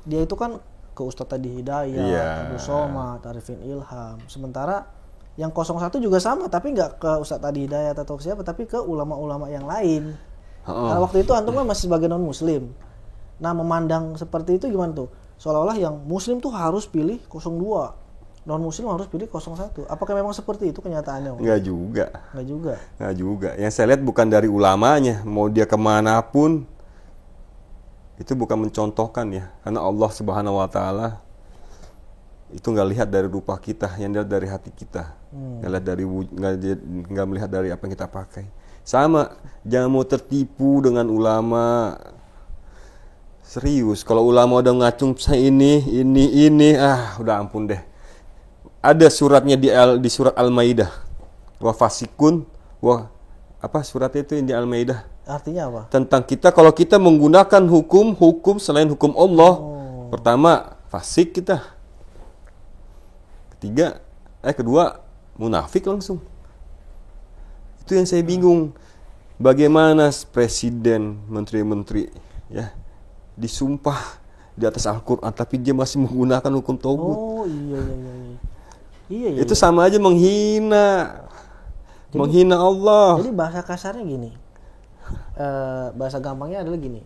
dia itu kan ke Ustadz Adi Hidayat, Iya. Abdul Somad, Arifin Ilham. Sementara yang 01 juga sama, tapi nggak ke Ustadz Adi Hidayat atau siapa, tapi ke ulama-ulama yang lain. Karena waktu itu antum kan masih sebagai non Muslim. Nah, memandang seperti itu gimana tuh? Seolah-olah yang Muslim tuh harus pilih 02, non Muslim harus pilih 01. Apakah memang seperti itu kenyataannya? Nggak juga. Nggak juga. Nggak juga. Yang saya lihat bukan dari ulamanya, mau dia kemanapun, itu bukan mencontohkan ya. Karena Allah Subhanahu Wa Taala itu nggak lihat dari rupa kita, yang lihat dari hati kita. Nggak lihat dari nggak melihat dari apa yang kita pakai. Sama, jangan mau tertipu dengan ulama. Serius, kalau ulama udah ngacung saya ini, udah ampun deh. Ada suratnya di surat Al-Maidah. Wa fasikun, apa suratnya itu yang di Al-Maidah? Artinya apa? Tentang kita, kalau kita menggunakan hukum selain hukum Allah. Pertama, fasik kita. Kedua, munafik langsung. Itu yang saya bingung. Bagaimana presiden, menteri-menteri ya disumpah di atas Al-Qur'an tapi dia masih menggunakan hukum tauhid. Oh, iya. Itu sama aja menghina Allah. Jadi bahasa kasarnya gini, bahasa gampangnya adalah gini,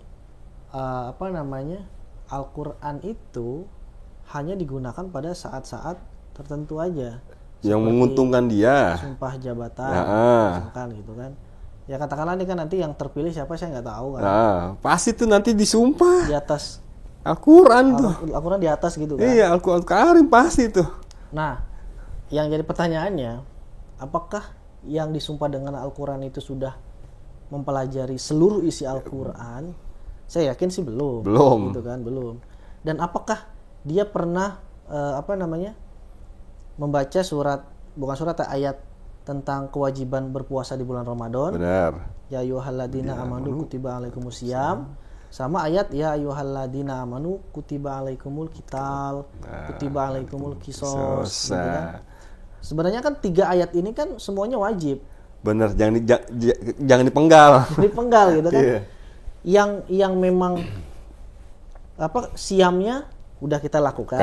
Al-Quran itu hanya digunakan pada saat-saat tertentu aja, yang menguntungkan dia. sumpah jabatan, misalkan gitu kan. Ya katakanlah nih kan nanti yang terpilih siapa saya nggak tahu kan. Pasti tuh nanti disumpah Di atas Al-Quran tuh. Al-Quran di atas gitu kan. Iya, Al-Quran Karim pasti tuh. Nah, yang jadi pertanyaannya, apakah yang disumpah dengan Al-Quran itu sudah mempelajari seluruh isi Al-Quran? Saya yakin sih belum. Gitu kan, belum. Dan apakah dia pernah membaca ayat tentang kewajiban berpuasa di bulan Ramadan? Benar. Ya ayyuhalladzina amanu kutiba alaikumusiyam. Sama ayat ya ayyuhalladzina amanu kutiba alaikumul qital, kutiba alaikumul qisas, gitu kan. Sebenarnya kan 3 ayat ini kan semuanya wajib. Bener, jangan dipenggal. Dipenggal gitu kan. Iya. Yang memang siamnya udah kita lakukan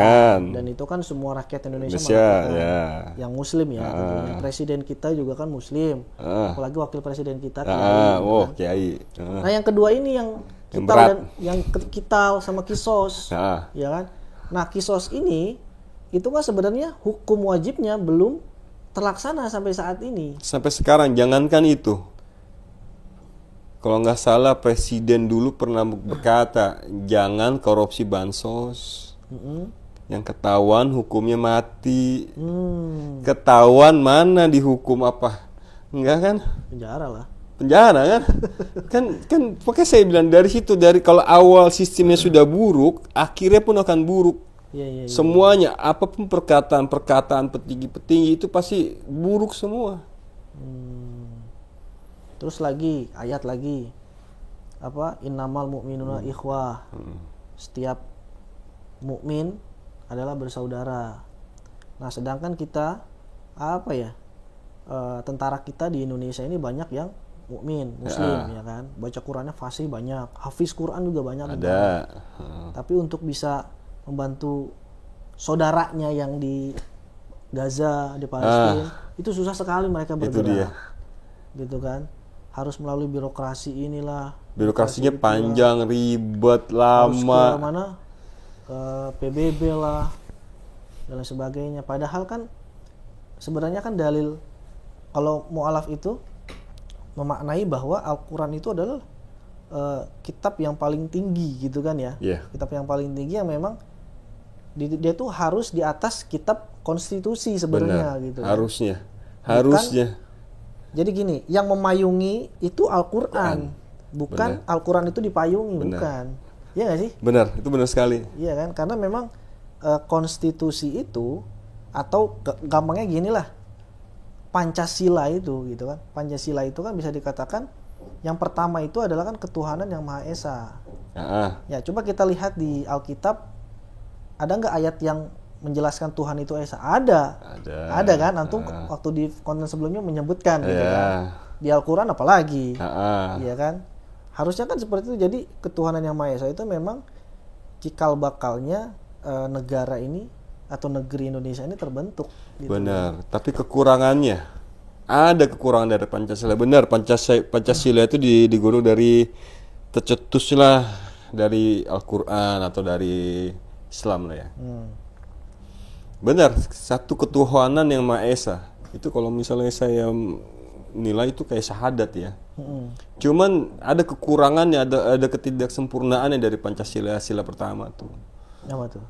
dan itu kan semua rakyat Indonesia melakukan. Ya. Yang muslim ya, tentunya. Presiden kita juga kan muslim. Apalagi wakil presiden kita Kiai. Nah, yang kedua ini yang kital dan yang kital sama kisos. Ya kan? Nah, kisos ini itu kan sebenarnya hukum wajibnya belum terlaksana sampai saat ini. Sampai sekarang, jangankan itu. Kalau nggak salah presiden dulu pernah berkata, jangan korupsi bansos. Yang ketahuan hukumnya mati. Ketahuan mana dihukum apa? Enggak kan? Penjara kan? kan makanya saya bilang dari situ, dari kalau awal sistemnya sudah buruk, akhirnya pun akan buruk. Iya. Semuanya, apapun perkataan petinggi-petinggi itu pasti buruk semua. Terus lagi ayat lagi innamal mu'minuna ikhwah. Setiap mukmin adalah bersaudara. Nah, sedangkan kita tentara kita di Indonesia ini banyak yang mukmin, muslim, ya kan. Baca Qurannya fasih banyak, hafiz Quran juga banyak. Ada. Tapi untuk bisa membantu saudaranya yang di Gaza, di Palestina, itu susah sekali mereka bergerak. Itu dia. Gitu kan. Harus melalui birokrasi inilah. Birokrasinya birokrasi panjang, ribet, harus ke lama. mana? Ke PBB lah dan lain sebagainya. Padahal kan sebenarnya kan dalil kalau mu'alaf itu memaknai bahwa Al-Quran itu adalah kitab yang paling tinggi gitu kan ya. Iya. Kitab yang paling tinggi yang memang dia tuh harus di atas kitab konstitusi sebenarnya Benar. gitu. Harusnya. Jadi gini, yang memayungi itu Al-Quran, bukan Benar. Al-Quran itu dipayungi, Benar. bukan. Iya nggak sih? Benar, itu benar sekali. Iya kan? Karena memang konstitusi itu atau gampangnya gini lah, Pancasila itu gitu kan. Pancasila itu kan bisa dikatakan yang pertama itu adalah kan ketuhanan yang Maha Esa. Ya, coba kita lihat di Alkitab, ada nggak ayat yang menjelaskan Tuhan itu Esa? Ada kan? Antum waktu di konten sebelumnya menyebutkan gitu kan. Di Al-Quran apalagi, iya kan? Harusnya kan seperti itu. Jadi ketuhanan yang Maha Esa itu memang cikal bakalnya negara ini atau negeri Indonesia ini terbentuk. Gitu. Benar. Tapi kekurangannya, ada kekurangan dari Pancasila. Benar, Pancasila itu digurau dari tercetuslah dari Al-Quran atau dari Islam lah ya. Benar, satu ketuhanan yang Maha Esa. Itu kalau misalnya saya nilai itu kayak syahadat ya. Cuman ada kekurangannya, ada ketidaksempurnaannya dari Pancasila sila pertama tuh. Apa tuh?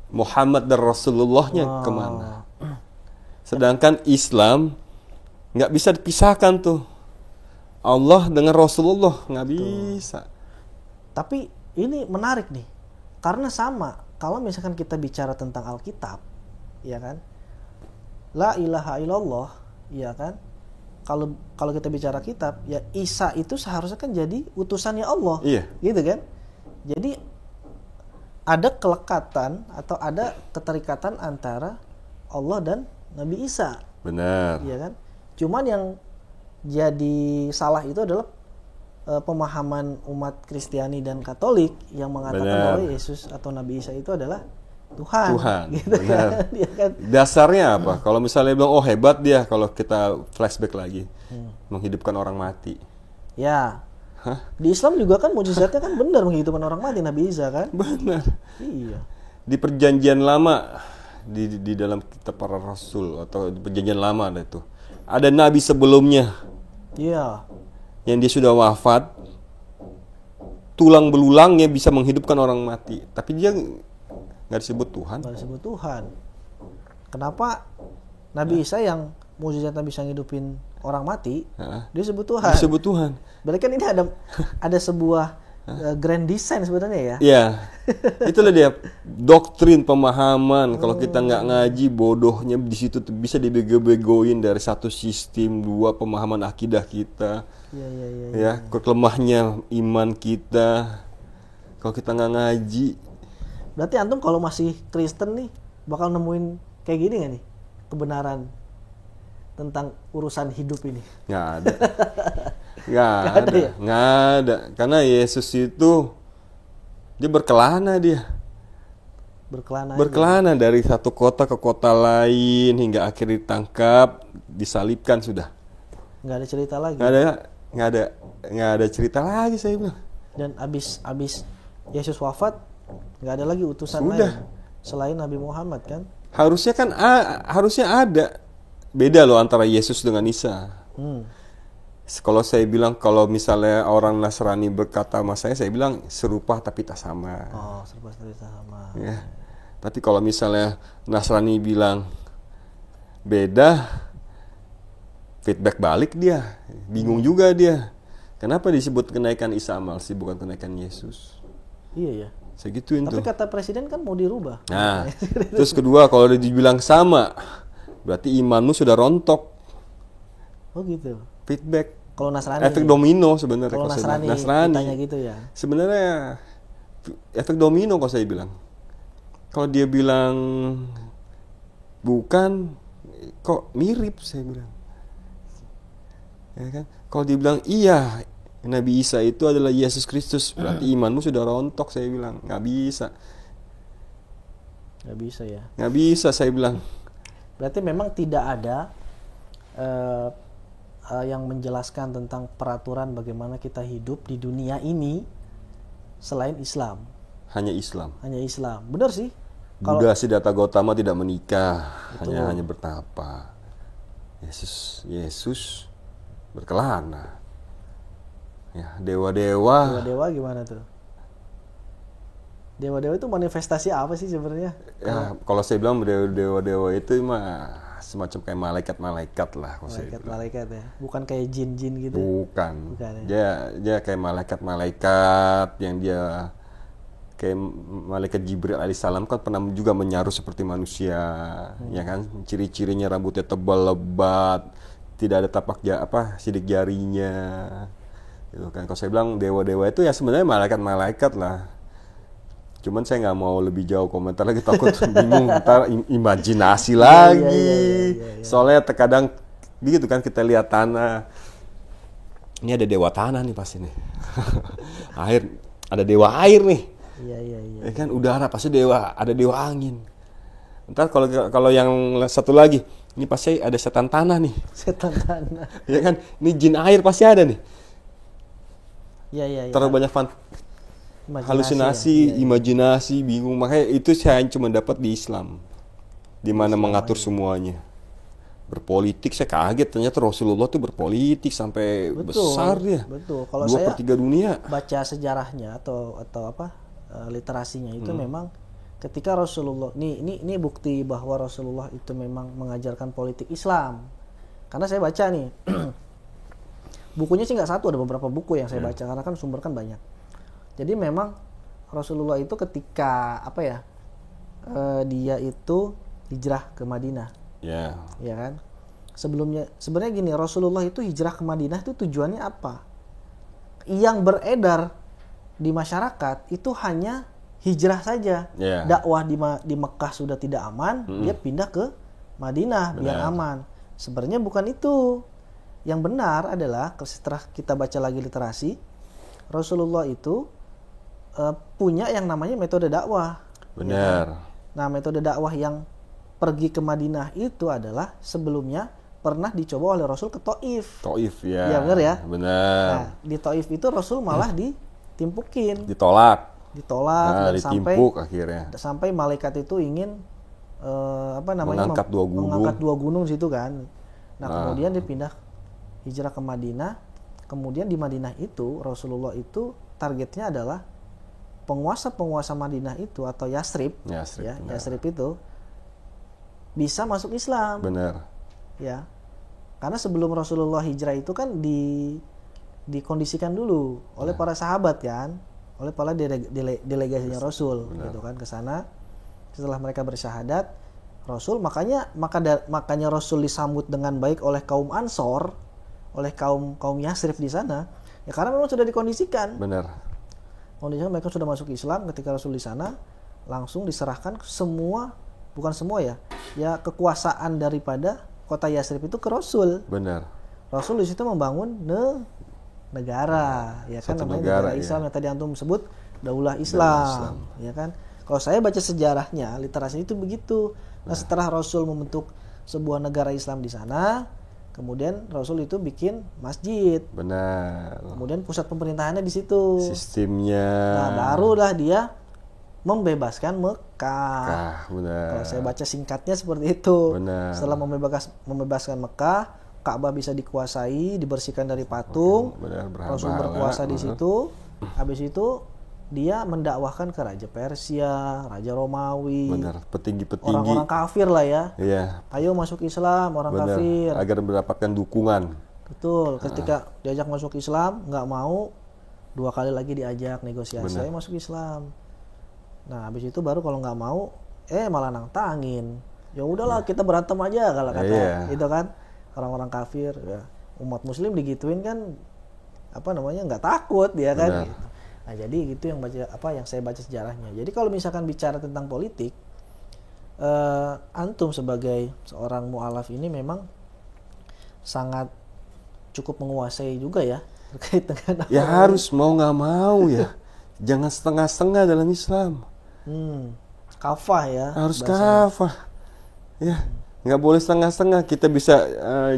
Muhammad dan Rasulullahnya kemana? Sedangkan Islam nggak bisa dipisahkan tuh. Allah dengan Rasulullah nggak bisa. Tapi ini menarik nih, karena sama. Kalau misalkan kita bicara tentang Alkitab, ya kan? La ilaha illallah, ya kan? Kalau kita bicara kitab, ya Isa itu seharusnya kan jadi utusannya Allah, Iya. gitu kan? Jadi ada kelekatan atau ada keterikatan antara Allah dan Nabi Isa, Benar. ya kan? Cuman yang jadi salah itu adalah pemahaman umat Kristiani dan Katolik yang mengatakan bahwa Yesus atau Nabi Isa itu adalah Tuhan. Gitu benar. kan? Ya kan? Dasarnya apa? Kalau misalnya bilang oh hebat dia, kalau kita flashback lagi, menghidupkan orang mati. Ya. Di Islam juga kan mujizatnya kan benar menghidupkan orang mati Nabi Isa kan? Benar. Iya. Di perjanjian lama, di dalam kitab para rasul atau di perjanjian lama ada itu. Ada nabi sebelumnya. Iya. Yang dia sudah wafat, tulang belulangnya bisa menghidupkan orang mati, tapi dia nggak disebut Tuhan. Nggak disebut Tuhan. Kenapa Nabi Isa yang mujizatnya bisa ngidupin orang mati, dia sebut Tuhan? Disebut Tuhan. Berarti kan ini ada sebuah grand design sebenarnya ya? Iya, itulah dia doktrin pemahaman. Kalau kita nggak ngaji, bodohnya di situ bisa dibego-begoin dari satu sistem, dua pemahaman akidah kita. Ya, kelemahnya iman kita. Kalau kita nggak ngaji, berarti antum kalau masih Kristen nih bakal nemuin kayak gini nggak nih kebenaran tentang urusan hidup ini? nggak ada. Nggak ada. Karena Yesus itu dia berkelana berkelana dari satu kota ke kota lain hingga akhirnya ditangkap, disalibkan, sudah. Nggak ada cerita lagi. Nggak ada cerita lagi, saya bilang. Dan abis Yesus wafat nggak ada lagi utusan Sudah. lain selain Nabi Muhammad kan? Harusnya ada. Beda loh antara Yesus dengan Isa. Kalau saya bilang, kalau misalnya orang Nasrani berkata sama saya bilang serupa tapi tak sama. Oh, serupa tapi tak sama. Ya. Tapi kalau misalnya Nasrani bilang beda, feedback balik dia. Bingung juga dia. Kenapa disebut kenaikan Isa Al-Masih bukan kenaikan Yesus? Iya ya. Segituin Tapi tuh. kata presiden kan mau dirubah. Nah, terus kedua, kalau dibilang sama, berarti imanmu sudah rontok. Oh gitu. Feedback. Kalau Nasrani. Efek domino sebenarnya. Kalau Nasrani ditanya gitu ya. Sebenarnya efek domino kalau saya bilang. Kalau dia bilang bukan, kok mirip saya bilang. Ya kan? Kalau dibilang iya Nabi Isa itu adalah Yesus Kristus, berarti imanmu sudah rontok, saya bilang. Nggak bisa. Nggak bisa ya. Nggak bisa, saya bilang. Berarti memang tidak ada yang menjelaskan tentang peraturan bagaimana kita hidup di dunia ini selain Islam. Hanya Islam. Hanya Islam. Benar sih. Buddha Siddhartha Gautama tidak menikah, Betul. hanya bertapa. Yesus berkelana. Ya, dewa-dewa. Dewa-dewa gimana tuh? Dewa-dewa itu manifestasi apa sih sebenarnya? Ya, kalau saya bilang dewa-dewa itu mah semacam kayak malaikat-malaikat lah kalau saya bilang. Malaikat ya, bukan kayak jin-jin gitu. Bukan. Bukan ya? Dia kayak malaikat-malaikat yang dia kayak malaikat Jibril alaihissalam kan pernah juga menyaru seperti manusia, ya kan? Ciri-cirinya rambutnya tebal lebat, tidak ada tapak sidik jarinya. Gitu kan. Kalau saya bilang dewa-dewa itu ya sebenarnya malaikat-malaikat lah. Cuman saya nggak mau lebih jauh komentar lagi, takut bingung ntar imajinasi lagi. Iya. Soalnya terkadang begitu kan, kita lihat tanah. Ini ada dewa tanah nih pasti nih. Air, ada dewa air nih. Iya. Ya kan, udara pasti ada dewa angin. Ntar kalau yang satu lagi, ini pasti ada setan tanah nih. Setan tanah. Ya kan, ini jin air pasti ada nih. Iya. Terlalu banyak halusinasi, imajinasi, bingung. Makanya itu saya cuma dapat di Islam, di mana mengatur semuanya. Berpolitik, saya kaget ternyata Rasulullah tuh berpolitik sampai besar ya. Betul. Kalau 2/3 dunia. Baca sejarahnya atau literasinya itu memang ketika Rasulullah ini bukti bahwa Rasulullah itu memang mengajarkan politik Islam. Karena saya baca nih bukunya sih nggak satu, ada beberapa buku yang saya baca karena kan sumber kan banyak. Jadi memang Rasulullah itu ketika dia itu hijrah ke Madinah. Ya. Ya kan? Sebelumnya sebenarnya gini, Rasulullah itu hijrah ke Madinah itu tujuannya apa? Yang beredar di masyarakat itu hanya hijrah saja. Yeah. Dakwah di Mekah sudah tidak aman, dia pindah ke Madinah biar aman. Sebenarnya bukan itu. Yang benar adalah setelah kita baca lagi literasi, Rasulullah itu punya yang namanya metode dakwah. Benar. Ya. Nah, metode dakwah yang pergi ke Madinah itu adalah sebelumnya pernah dicoba oleh Rasul ke Taif. Taif ya. Iya benar ya. Benar. Nah, di Taif itu Rasul malah ditimpukin. Ditolak. Dan ditimpuk akhirnya. Sampai malaikat itu ingin mengangkat dua gunung situ kan. Nah, kemudian dia pindah hijrah ke Madinah. Kemudian di Madinah itu Rasulullah itu targetnya adalah penguasa Madinah itu atau Yasrib itu bisa masuk Islam. Benar. Ya. Karena sebelum Rasulullah hijrah itu kan dikondisikan dulu oleh para sahabat kan, oleh para delegasinya Rasul gitu kan ke sana. Setelah mereka bersyahadat, Rasul makanya Rasul disambut dengan baik oleh kaum Ansor, oleh kaum Yasrib di sana. Ya karena memang sudah dikondisikan. Benar. Kondisinya mereka sudah masuk Islam ketika Rasul di sana, langsung diserahkan bukan semua ya kekuasaan daripada kota Yasrib itu ke Rasul. Benar. Rasul di situ membangun negara, ya kan, namanya negara Islam yang tadi antum sebut Daulah Islam, ya kan. Kalau saya baca sejarahnya, literasi itu begitu. Nah, setelah Rasul membentuk sebuah negara Islam di sana, kemudian Rasul itu bikin masjid. Benar. Kemudian pusat pemerintahannya di situ. Sistemnya. Nah, barulah dia membebaskan Mekah. Benar. Kalau saya baca singkatnya seperti itu. Benar. Setelah membebaskan Mekah, Ka'bah bisa dikuasai, dibersihkan dari patung. Benar, Rasul berkuasa di situ. Habis itu dia mendakwahkan ke Raja Persia, Raja Romawi. Benar, petinggi-petinggi. Orang-orang kafir lah ya. Iya. Ayo masuk Islam, orang kafir. Agar mendapatkan dukungan. Betul. Ketika diajak masuk Islam, nggak mau, 2 kali lagi diajak negosiasi. Ayo masuk Islam. Nah, habis itu baru kalau nggak mau, malah nantangin. Ya udahlah, kita berantem aja kalau kata itu kan orang-orang kafir. Ya. Umat Muslim digituin kan, nggak takut ya kan. Gitu. Nah, jadi itu yang saya baca sejarahnya. Jadi kalau misalkan bicara tentang politik, antum sebagai seorang mu'alaf ini memang sangat cukup menguasai juga ya terkait dengan Ya harus mau nggak mau ya. Jangan setengah-setengah dalam Islam. kafah ya. Harus bahasanya. kafah. Ya, nggak boleh setengah-setengah. Kita bisa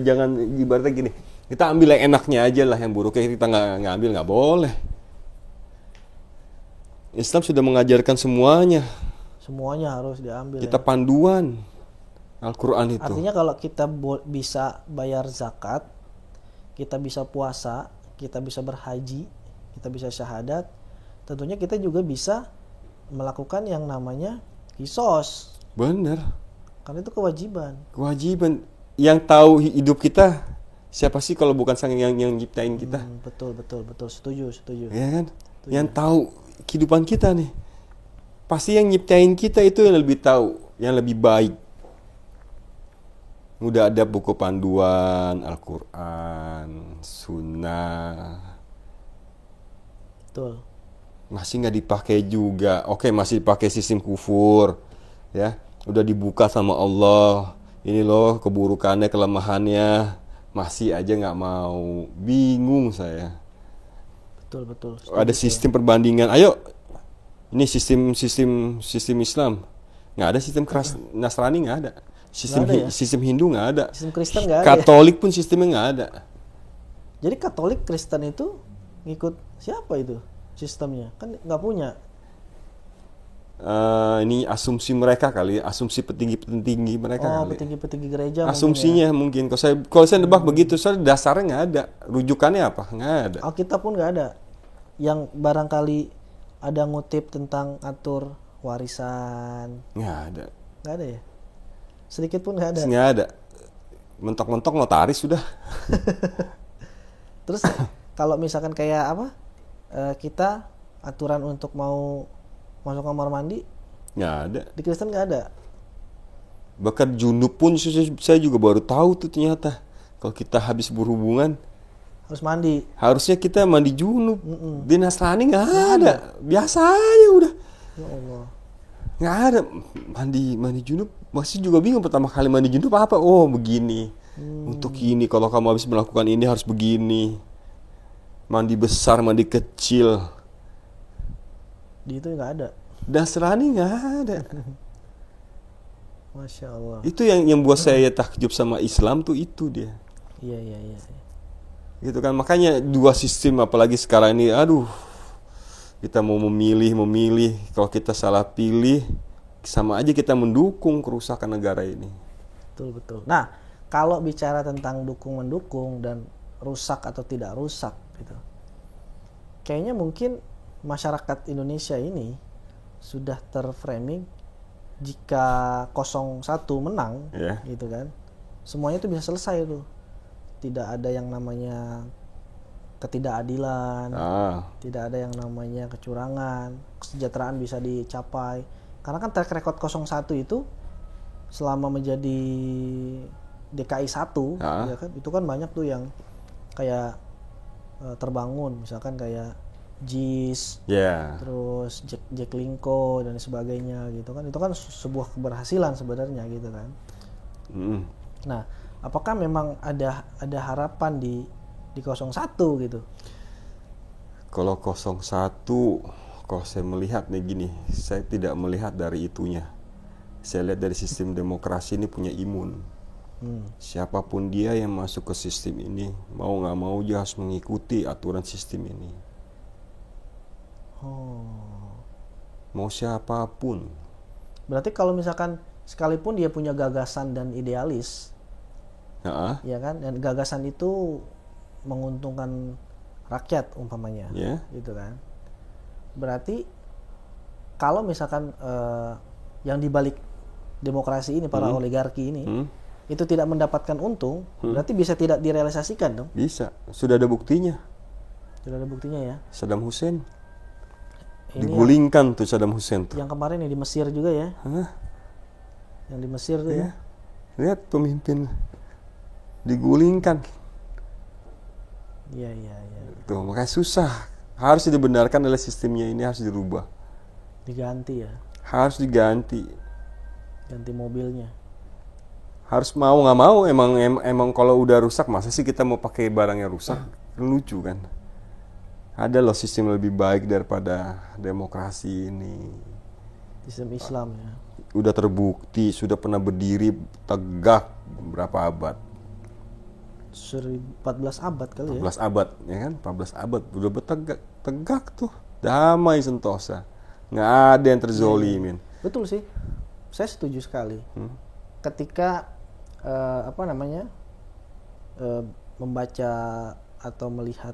jangan ibaratnya gini. Kita ambil yang enaknya aja lah, yang buruknya kita nggak ambil, nggak boleh. Islam sudah mengajarkan semuanya. Semuanya harus diambil. Kita Ya. panduan Al-Quran itu. Artinya kalau kita bisa bayar zakat, kita bisa puasa, kita bisa berhaji, kita bisa syahadat, tentunya kita juga bisa melakukan yang namanya kisos. Bener. Karena itu kewajiban. Kewajiban. Yang tahu hidup kita siapa sih kalau bukan sang yang nyiptain kita? Betul. Setuju. Ya kan? Yang tahu kehidupan kita nih. Pasti yang nyiptain kita itu yang lebih tahu, yang lebih baik. Udah ada buku panduan, Al-Quran, Sunnah. Betul. Masih nggak dipakai juga. Oke, masih pakai sistem kufur. Ya, udah dibuka sama Allah. Ini loh keburukannya, kelemahannya. Masih aja nggak mau. Bingung saya. Betul. Ada sistem perbandingan. Ayo, ini sistem Islam. Nggak ada sistem keras Nasrani, nggak ada. Sistem Nggak ada ya? sistem Hindu nggak ada. Sistem Kristen nggak ada. Katolik pun sistemnya nggak ada. Jadi Katolik Kristen itu ngikut siapa itu sistemnya? Kan nggak punya. Ini asumsi mereka kali, asumsi petinggi mereka kali. Petinggi-petinggi gereja. Asumsinya mungkin. Kalau saya nebak begitu, saya dasarnya nggak ada. Rujukannya apa? Nggak ada. Alkitab pun nggak ada. Yang barangkali ada ngutip tentang atur warisan. Nggak ada. Nggak ada ya? Sedikit pun nggak ada. Nggak ada. Mentok-mentok notaris sudah. Terus kalau misalkan kayak apa? Kita aturan untuk mau masuk kamar mandi Nggak ada. di Kristen nggak ada. Bahkan junub pun saya juga baru tahu tuh ternyata. Kalau kita habis berhubungan, Harus mandi. harusnya kita mandi junub. Di Nasrani nggak ada. Biasa aja udah. Ya Allah. Nggak ada mandi junub. Masih juga bingung pertama kali mandi junub apa. Oh begini. Untuk ini kalau kamu habis melakukan ini harus begini. Mandi besar, mandi kecil. Di itu nggak ada. Nasrani nggak ada. Masya Allah. Itu yang buat saya takjub sama Islam tuh itu dia. Iya. Gitu kan, makanya dua sistem apalagi sekarang ini, aduh, kita mau memilih, kalau kita salah pilih, sama aja kita mendukung kerusakan negara ini. Betul. Nah, kalau bicara tentang dukung-mendukung dan rusak atau tidak rusak gitu. Kayaknya mungkin masyarakat Indonesia ini sudah terframing jika 01 menang, Ya. gitu kan. Semuanya itu bisa selesai tuh. Tidak ada yang namanya ketidakadilan, tidak ada yang namanya kecurangan, kesejahteraan bisa dicapai. Karena kan track record 01 itu selama menjadi DKI 1, ya kan, itu kan banyak tuh yang kayak terbangun, misalkan kayak JIS, terus Jack Linko dan sebagainya gitu kan. Itu kan sebuah keberhasilan sebenarnya gitu kan. Nah, apakah memang ada harapan di 01 gitu? Kalau 01, kalau saya melihat nih gini, saya tidak melihat dari itunya. Saya lihat dari sistem demokrasi ini punya imun. Siapapun dia yang masuk ke sistem ini, mau nggak mau dia harus mengikuti aturan sistem ini. Mau siapapun. Berarti kalau misalkan sekalipun dia punya gagasan dan idealis, ya kan, dan gagasan itu menguntungkan rakyat umpamanya, gitu kan. Berarti kalau misalkan yang dibalik demokrasi ini, para oligarki ini, itu tidak mendapatkan untung, berarti bisa tidak direalisasikan dong? Bisa, sudah ada buktinya. Sudah ada buktinya ya. Saddam Hussein Ini digulingkan tuh Saddam Hussein tuh. Yang kemarin yang di Mesir juga ya. Yang di Mesir tuh ya. Lihat pemimpin digulingkan. Iya. Tuh, makanya susah. Harus dibenarkan oleh sistemnya ini, harus dirubah. Diganti ya. Harus diganti. Ganti mobilnya. Harus mau nggak mau, emang kalau udah rusak, masa sih kita mau pakai barang yang rusak? Lucu kan? Ada loh sistem lebih baik daripada demokrasi ini. Sistem Islam ya. Udah terbukti, sudah pernah berdiri tegak berapa abad? 14 abad kali ya. 14 abad, ya kan? 14 abad udah tegak tuh, damai sentosa, nggak ada yang terzolimin. Betul sih, saya setuju sekali. Ketika membaca atau melihat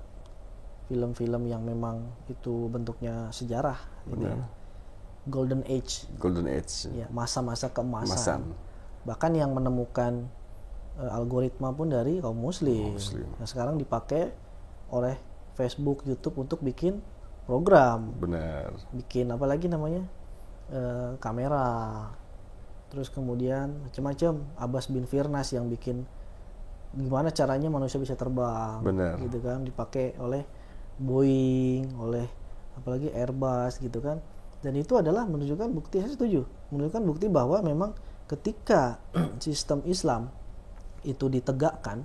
film-film yang memang itu bentuknya sejarah, gitu ya. Golden Age, ya, masa-masa keemasan. Bahkan yang menemukan algoritma pun dari kaum muslim. Nah, sekarang dipakai oleh Facebook, YouTube untuk bikin program. Benar. Bikin apa lagi namanya? Kamera. Terus kemudian macam-macam. Abbas bin Firnas yang bikin gimana caranya manusia bisa terbang. Benar. Gitu kan, dipakai oleh Boeing, oleh apalagi Airbus gitu kan. Dan itu adalah menunjukkan bukti, saya setuju. Menunjukkan bukti bahwa memang ketika sistem Islam itu ditegakkan,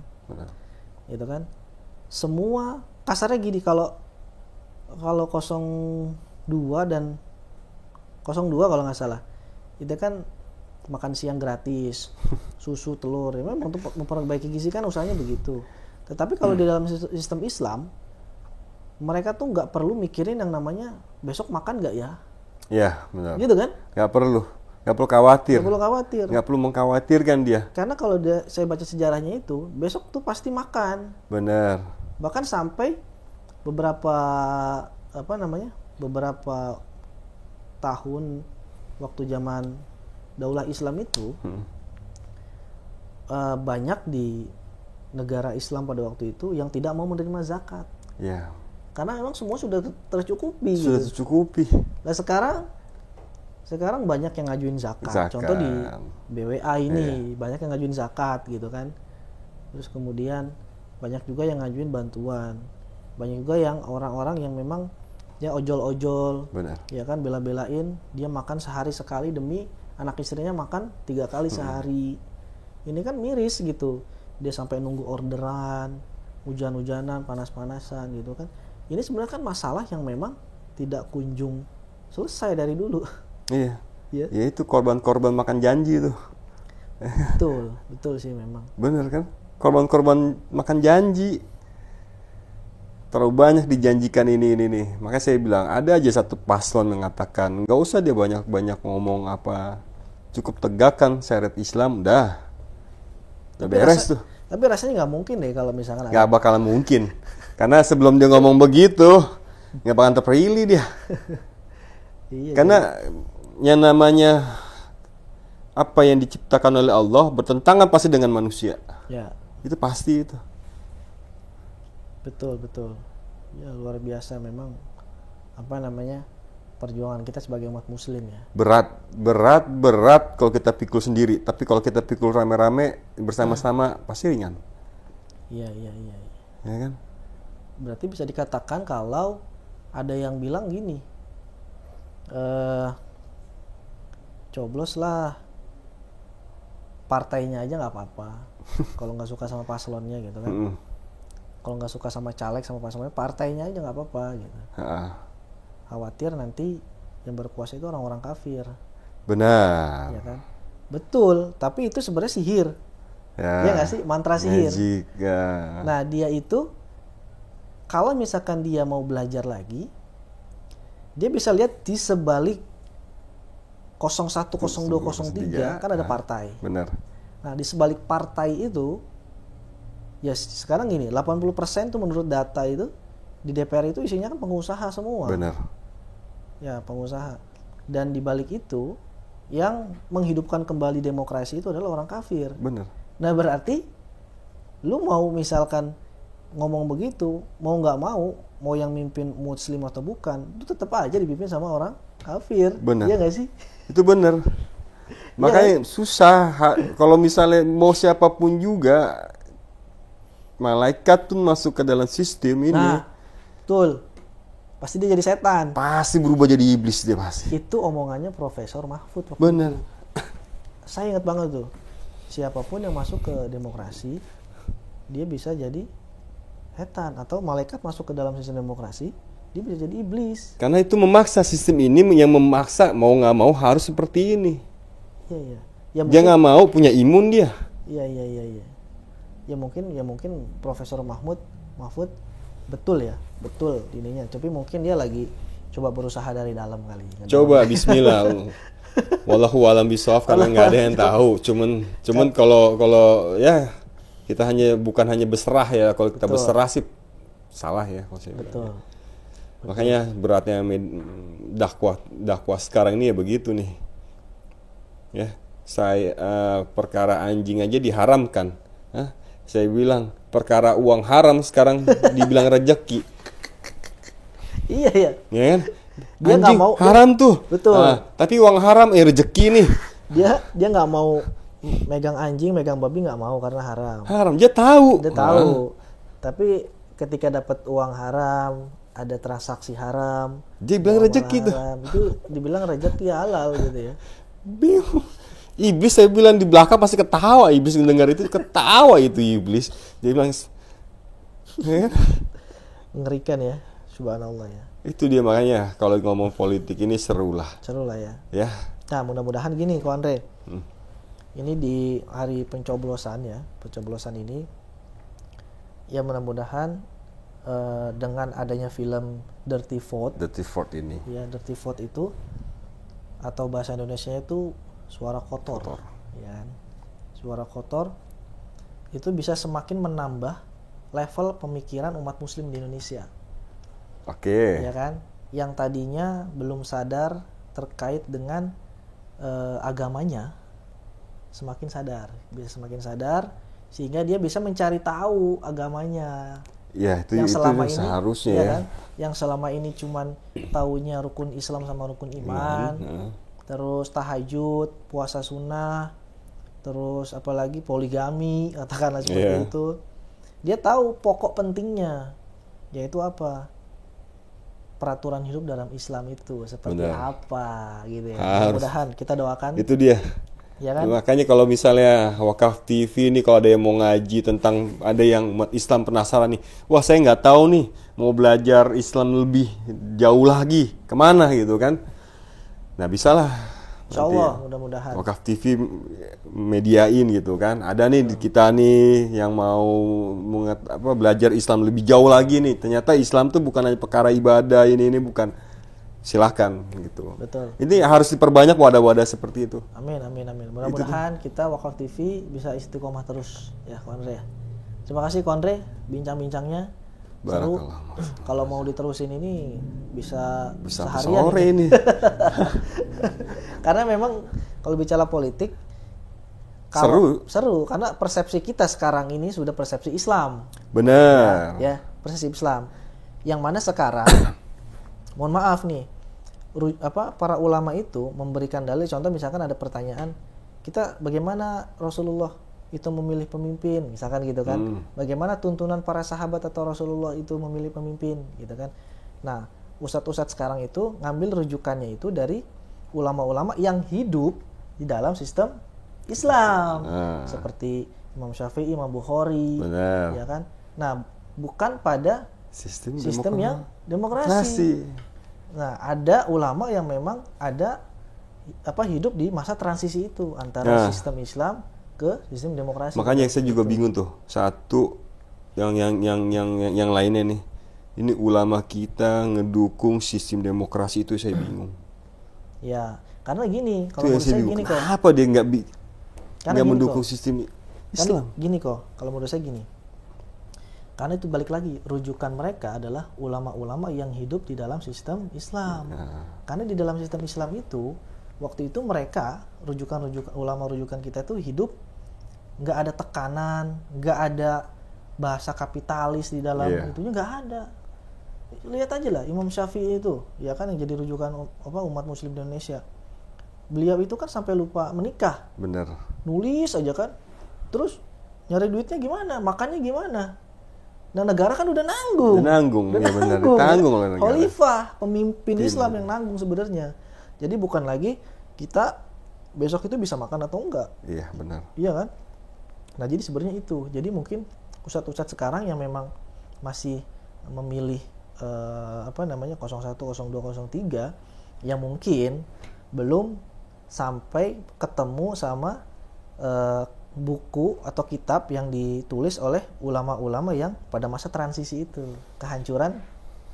gitu kan, semua kasarnya gini, kalau 02 dan 02 kalau nggak salah, itu kan makan siang gratis, susu, telur, ya memang untuk memperbaiki gizi kan usahanya begitu. Tetapi kalau di dalam sistem Islam, mereka tuh nggak perlu mikirin yang namanya besok makan nggak ya? Ya, benar. Gitu kan? Nggak perlu khawatir. Nggak perlu mengkhawatirkan dia. Karena kalau saya baca sejarahnya itu, besok tuh pasti makan. Benar. Bahkan sampai beberapa tahun waktu zaman Daulah Islam itu, banyak di negara Islam pada waktu itu yang tidak mau menerima zakat. Ya. Karena memang semua sudah tercukupi. Sudah gitu. tercukupi. Nah sekarang banyak yang ngajuin zakat. Contoh di BWA ini banyak yang ngajuin zakat gitu kan. Terus kemudian banyak juga yang ngajuin bantuan. Banyak juga yang orang-orang yang memang ya ojol-ojol. Benar. Ya kan, bela-belain dia makan sehari sekali demi anak istrinya makan 3 kali sehari. Ini kan miris gitu. Dia sampai nunggu orderan, hujan-hujanan, panas-panasan gitu kan. Ini sebenarnya kan masalah yang memang tidak kunjung selesai dari dulu. Iya. Ya. Ya itu korban-korban makan janji tuh. Betul sih memang. Bener kan? Korban-korban makan janji. Terlalu banyak dijanjikan ini nih. Makanya saya bilang, ada aja satu paslon mengatakan, nggak usah dia banyak-banyak ngomong apa. Cukup tegakkan syariat Islam, dah beres tuh. Tapi rasanya nggak mungkin deh kalau misalkan nggak bakalan mungkin. Karena sebelum dia ngomong begitu, nggak bakalan terpilih dia. Iya, karena yang namanya apa yang diciptakan oleh Allah bertentangan pasti dengan manusia. Ya. Itu pasti itu. Betul. Ya luar biasa memang perjuangan kita sebagai umat muslim ya. Berat kalau kita pikul sendiri, tapi kalau kita pikul rame-rame bersama-sama pasti ringan. Iya. Ya kan? Berarti bisa dikatakan kalau ada yang bilang gini, coblos lah partainya aja nggak apa-apa. Kalau nggak suka sama paslonnya gitu kan. Kalau nggak suka sama caleg sama paslonnya, partainya aja nggak apa-apa gitu. Khawatir nanti yang berkuasa itu orang-orang kafir. Benar. Ya kan? Betul, tapi itu sebenarnya sihir. Ya nggak sih, mantra sihir. Magic, ya. Nah dia itu kalau misalkan dia mau belajar lagi, dia bisa lihat di sebalik 01, 02, 03 kan ada partai. Benar. Nah di sebalik partai itu, ya sekarang gini, 80% tuh menurut data itu di DPR itu isinya kan pengusaha semua. Benar. Ya pengusaha. Dan di balik itu yang menghidupkan kembali demokrasi itu adalah orang kafir. Benar. Nah berarti lu mau misalkan ngomong begitu, mau nggak mau yang mimpin muslim atau bukan, itu tetap aja dipimpin sama orang kafir. Benar. Iya nggak sih? Itu benar. Makanya susah kalau misalnya mau siapapun juga, malaikat tuh masuk ke dalam sistem ini. Nah, betul. Pasti dia jadi setan. Pasti berubah jadi iblis dia pasti. Itu omongannya Profesor Mahfud. Benar. Saya ingat banget tuh. siapapun yang masuk ke demokrasi dia bisa jadi setan, atau malaikat masuk ke dalam sistem demokrasi dia bisa jadi iblis. Karena itu memaksa, sistem ini yang memaksa mau nggak mau harus seperti ini. Iya iya. Ya, Dia nggak mau punya imun dia. Iya. Ya mungkin Profesor Mahfud betul ininya. Tapi mungkin dia lagi coba berusaha dari dalam kali. Coba Bismillah. Wallahu alam bisawab, karena nggak ada yang tahu. Cuman kalau ya kita bukan hanya berserah ya. Kalau kita berserah sih salah ya kalau saya bilang. Betul. Makanya beratnya dakwah sekarang ini ya begitu nih. Ya, perkara anjing aja diharamkan. Saya bilang perkara uang haram sekarang dibilang rezeki. Iya. Ya kan? Dia anjing mau haram tuh. Betul. Tapi uang haram rezeki nih. Dia nggak mau megang anjing, megang babi nggak mau karena haram. Haram, dia tahu. Tapi ketika dapat uang haram, ada transaksi haram, dia bilang rezeki tuh. Itu dibilang rezeki halal gitu ya. Bingung. Iblis, saya bilang di belakang pasti ketawa. Iblis mendengar itu ketawa itu iblis. Dia bilang mengerikan ya, subhanallah ya. Itu dia, makanya kalau ngomong politik ini seru lah ya. Ya. Nah, mudah-mudahan gini Ko Andre. Ini di hari pencoblosan ini ya, mudah-mudahan dengan adanya film Dirty Vote ini. Ya, Dirty Vote itu atau bahasa Indonesia itu suara kotor. Ya. Suara kotor itu bisa semakin menambah level pemikiran umat muslim di Indonesia. Oke. Ya kan? Yang tadinya belum sadar terkait dengan agamanya semakin sadar sehingga dia bisa mencari tahu agamanya. Ya, itu selama itu ini seharusnya ya ya. Kan? Yang selama ini cuman taunya rukun Islam sama rukun iman. Terus tahajud, puasa sunnah, terus apalagi poligami, katakanlah seperti itu. Dia tahu pokok pentingnya, yaitu apa? Peraturan hidup dalam Islam itu seperti apa gitu ya. Mudah-mudahan kita doakan. Itu dia. Ya kan? Makanya kalau misalnya Wakaf TV ini kalau ada yang mau ngaji tentang, ada yang umat Islam penasaran nih, wah saya nggak tahu nih mau belajar Islam lebih jauh lagi kemana gitu kan. Nah bisalah. Insyaallah mudah-mudahan. Wakaf TV mediain gitu kan. Ada nih kita nih yang mau belajar Islam lebih jauh lagi nih. Ternyata Islam tuh bukan hanya perkara ibadah ini bukan. Silahkan gitu. Betul. Ini harus diperbanyak wadah-wadah seperti itu. Amin. Mudah-mudahan kita Wakaf TV bisa istiqomah terus ya Ko Andre ya. Terima kasih Ko Andre bincang-bincangnya. Seru. Kalau mau diterusin ini bisa seharian sore ini. Karena memang kalau bicara politik seru karena persepsi kita sekarang ini sudah persepsi Islam. Benar. Ya, persepsi Islam. Yang mana sekarang mohon maaf nih, para ulama itu memberikan dalil. Contoh misalkan ada pertanyaan, kita bagaimana Rasulullah itu memilih pemimpin, misalkan gitu kan. Bagaimana tuntunan para sahabat atau Rasulullah itu memilih pemimpin, gitu kan. Nah, ustadz-ustadz sekarang itu ngambil rujukannya itu dari ulama-ulama yang hidup di dalam sistem Islam, seperti Imam Syafi'i, Imam Bukhari, ya kan. Nah, bukan pada sistem yang demokrasi. Nah, ada ulama yang memang ada hidup di masa transisi itu antara sistem Islam ke sistem demokrasi. Makanya saya juga bingung tuh. Satu yang lainnya nih. Ini ulama kita ngedukung sistem demokrasi itu saya bingung. Ya, karena gini, kalau menurut saya gini kok. Kenapa dia nggak mendukung sistem Islam? Gini kok, kalau menurut saya gini. Karena itu balik lagi, rujukan mereka adalah ulama-ulama yang hidup di dalam sistem Islam. Karena di dalam sistem Islam itu, waktu itu mereka, ulama rujukan kita itu hidup, nggak ada tekanan, nggak ada bahasa kapitalis di dalam itunya, nggak ada. Lihat aja lah, Imam Syafi'i itu, ya kan, yang jadi rujukan umat muslim di Indonesia. Beliau itu kan sampai lupa menikah. Bener. Nulis aja kan. Terus nyari duitnya gimana, makannya gimana. Nah, negara kan udah nanggung. Ya benar, ditanggung oleh negara. Khalifah, pemimpin Islam yang nanggung sebenarnya. Jadi bukan lagi kita besok itu bisa makan atau enggak. Iya, benar. Iya kan? Nah, jadi sebenarnya itu. Jadi mungkin ustadz-ustadz sekarang yang memang masih memilih 01, 02, 03 yang mungkin belum sampai ketemu sama buku atau kitab yang ditulis oleh ulama-ulama yang pada masa transisi itu, kehancuran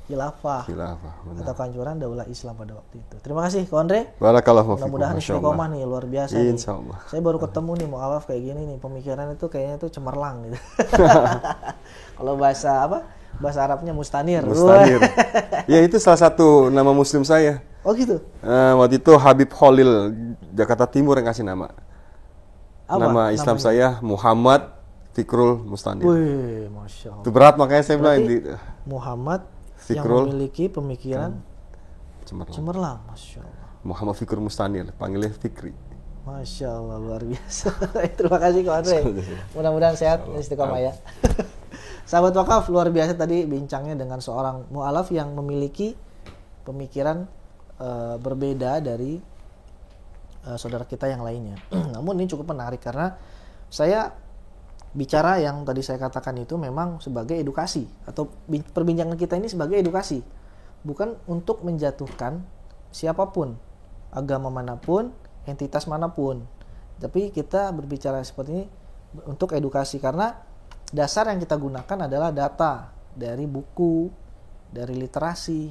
khilafah Benar. atau kehancuran daulah Islam pada waktu itu. Terima kasih Ko Andre. Barakallahu fikum. Mudah-mudahan istiqomah nih, luar biasa nih. Insya Allah. Saya baru ketemu nih mu'alaf kayak gini nih, pemikiran itu kayaknya tuh cemerlang gitu. Kalau bahasa Arabnya mustanir. Mustanir. Ya, itu salah satu nama muslim saya. Oh gitu. Waktu itu Habib Khalil Jakarta Timur yang kasih nama. Apa Nama Islam namanya? saya Muhammad Fikrul Mustanir. Wih, masya Allah. Itu berat, makanya saya bilang Berarti Muhammad Fikrul yang memiliki pemikiran cemerlang. cemerlang, masya Allah. Muhammad Fikrul Mustanir, panggilnya Fikri. Masya Allah, luar biasa. Terima kasih Ko Andre. Mudah-mudahan sehat istiqomah ya. Sahabat wakaf, luar biasa tadi bincangnya dengan seorang mu'alaf yang memiliki pemikiran berbeda dari saudara kita yang lainnya. Namun ini cukup menarik karena saya bicara yang tadi saya katakan itu memang sebagai edukasi, atau perbincangan kita ini sebagai edukasi, bukan untuk menjatuhkan siapapun, agama manapun, entitas manapun. Tapi kita berbicara seperti ini untuk edukasi, karena dasar yang kita gunakan adalah data dari buku, dari literasi,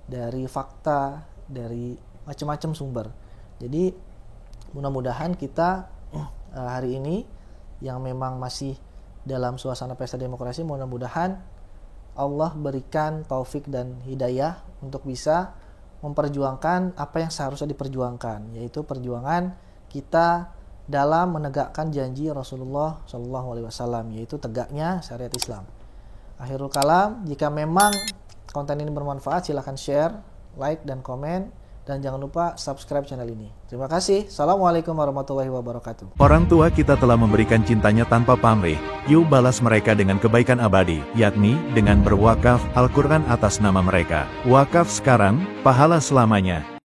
dari fakta, dari macam-macam sumber. Jadi mudah-mudahan kita hari ini yang memang masih dalam suasana pesta demokrasi, mudah-mudahan Allah berikan taufik dan hidayah untuk bisa memperjuangkan apa yang seharusnya diperjuangkan, yaitu perjuangan kita dalam menegakkan janji Rasulullah SAW, yaitu tegaknya syariat Islam. Akhirul kalam, jika memang konten ini bermanfaat, silahkan share, like, dan komen. Dan jangan lupa subscribe channel ini. Terima kasih. Assalamualaikum warahmatullahi wabarakatuh. Orang tua kita telah memberikan cintanya tanpa pamrih, yuk balas mereka dengan kebaikan abadi, yakni dengan berwakaf Al-Quran atas nama mereka. Wakaf sekarang, pahala selamanya.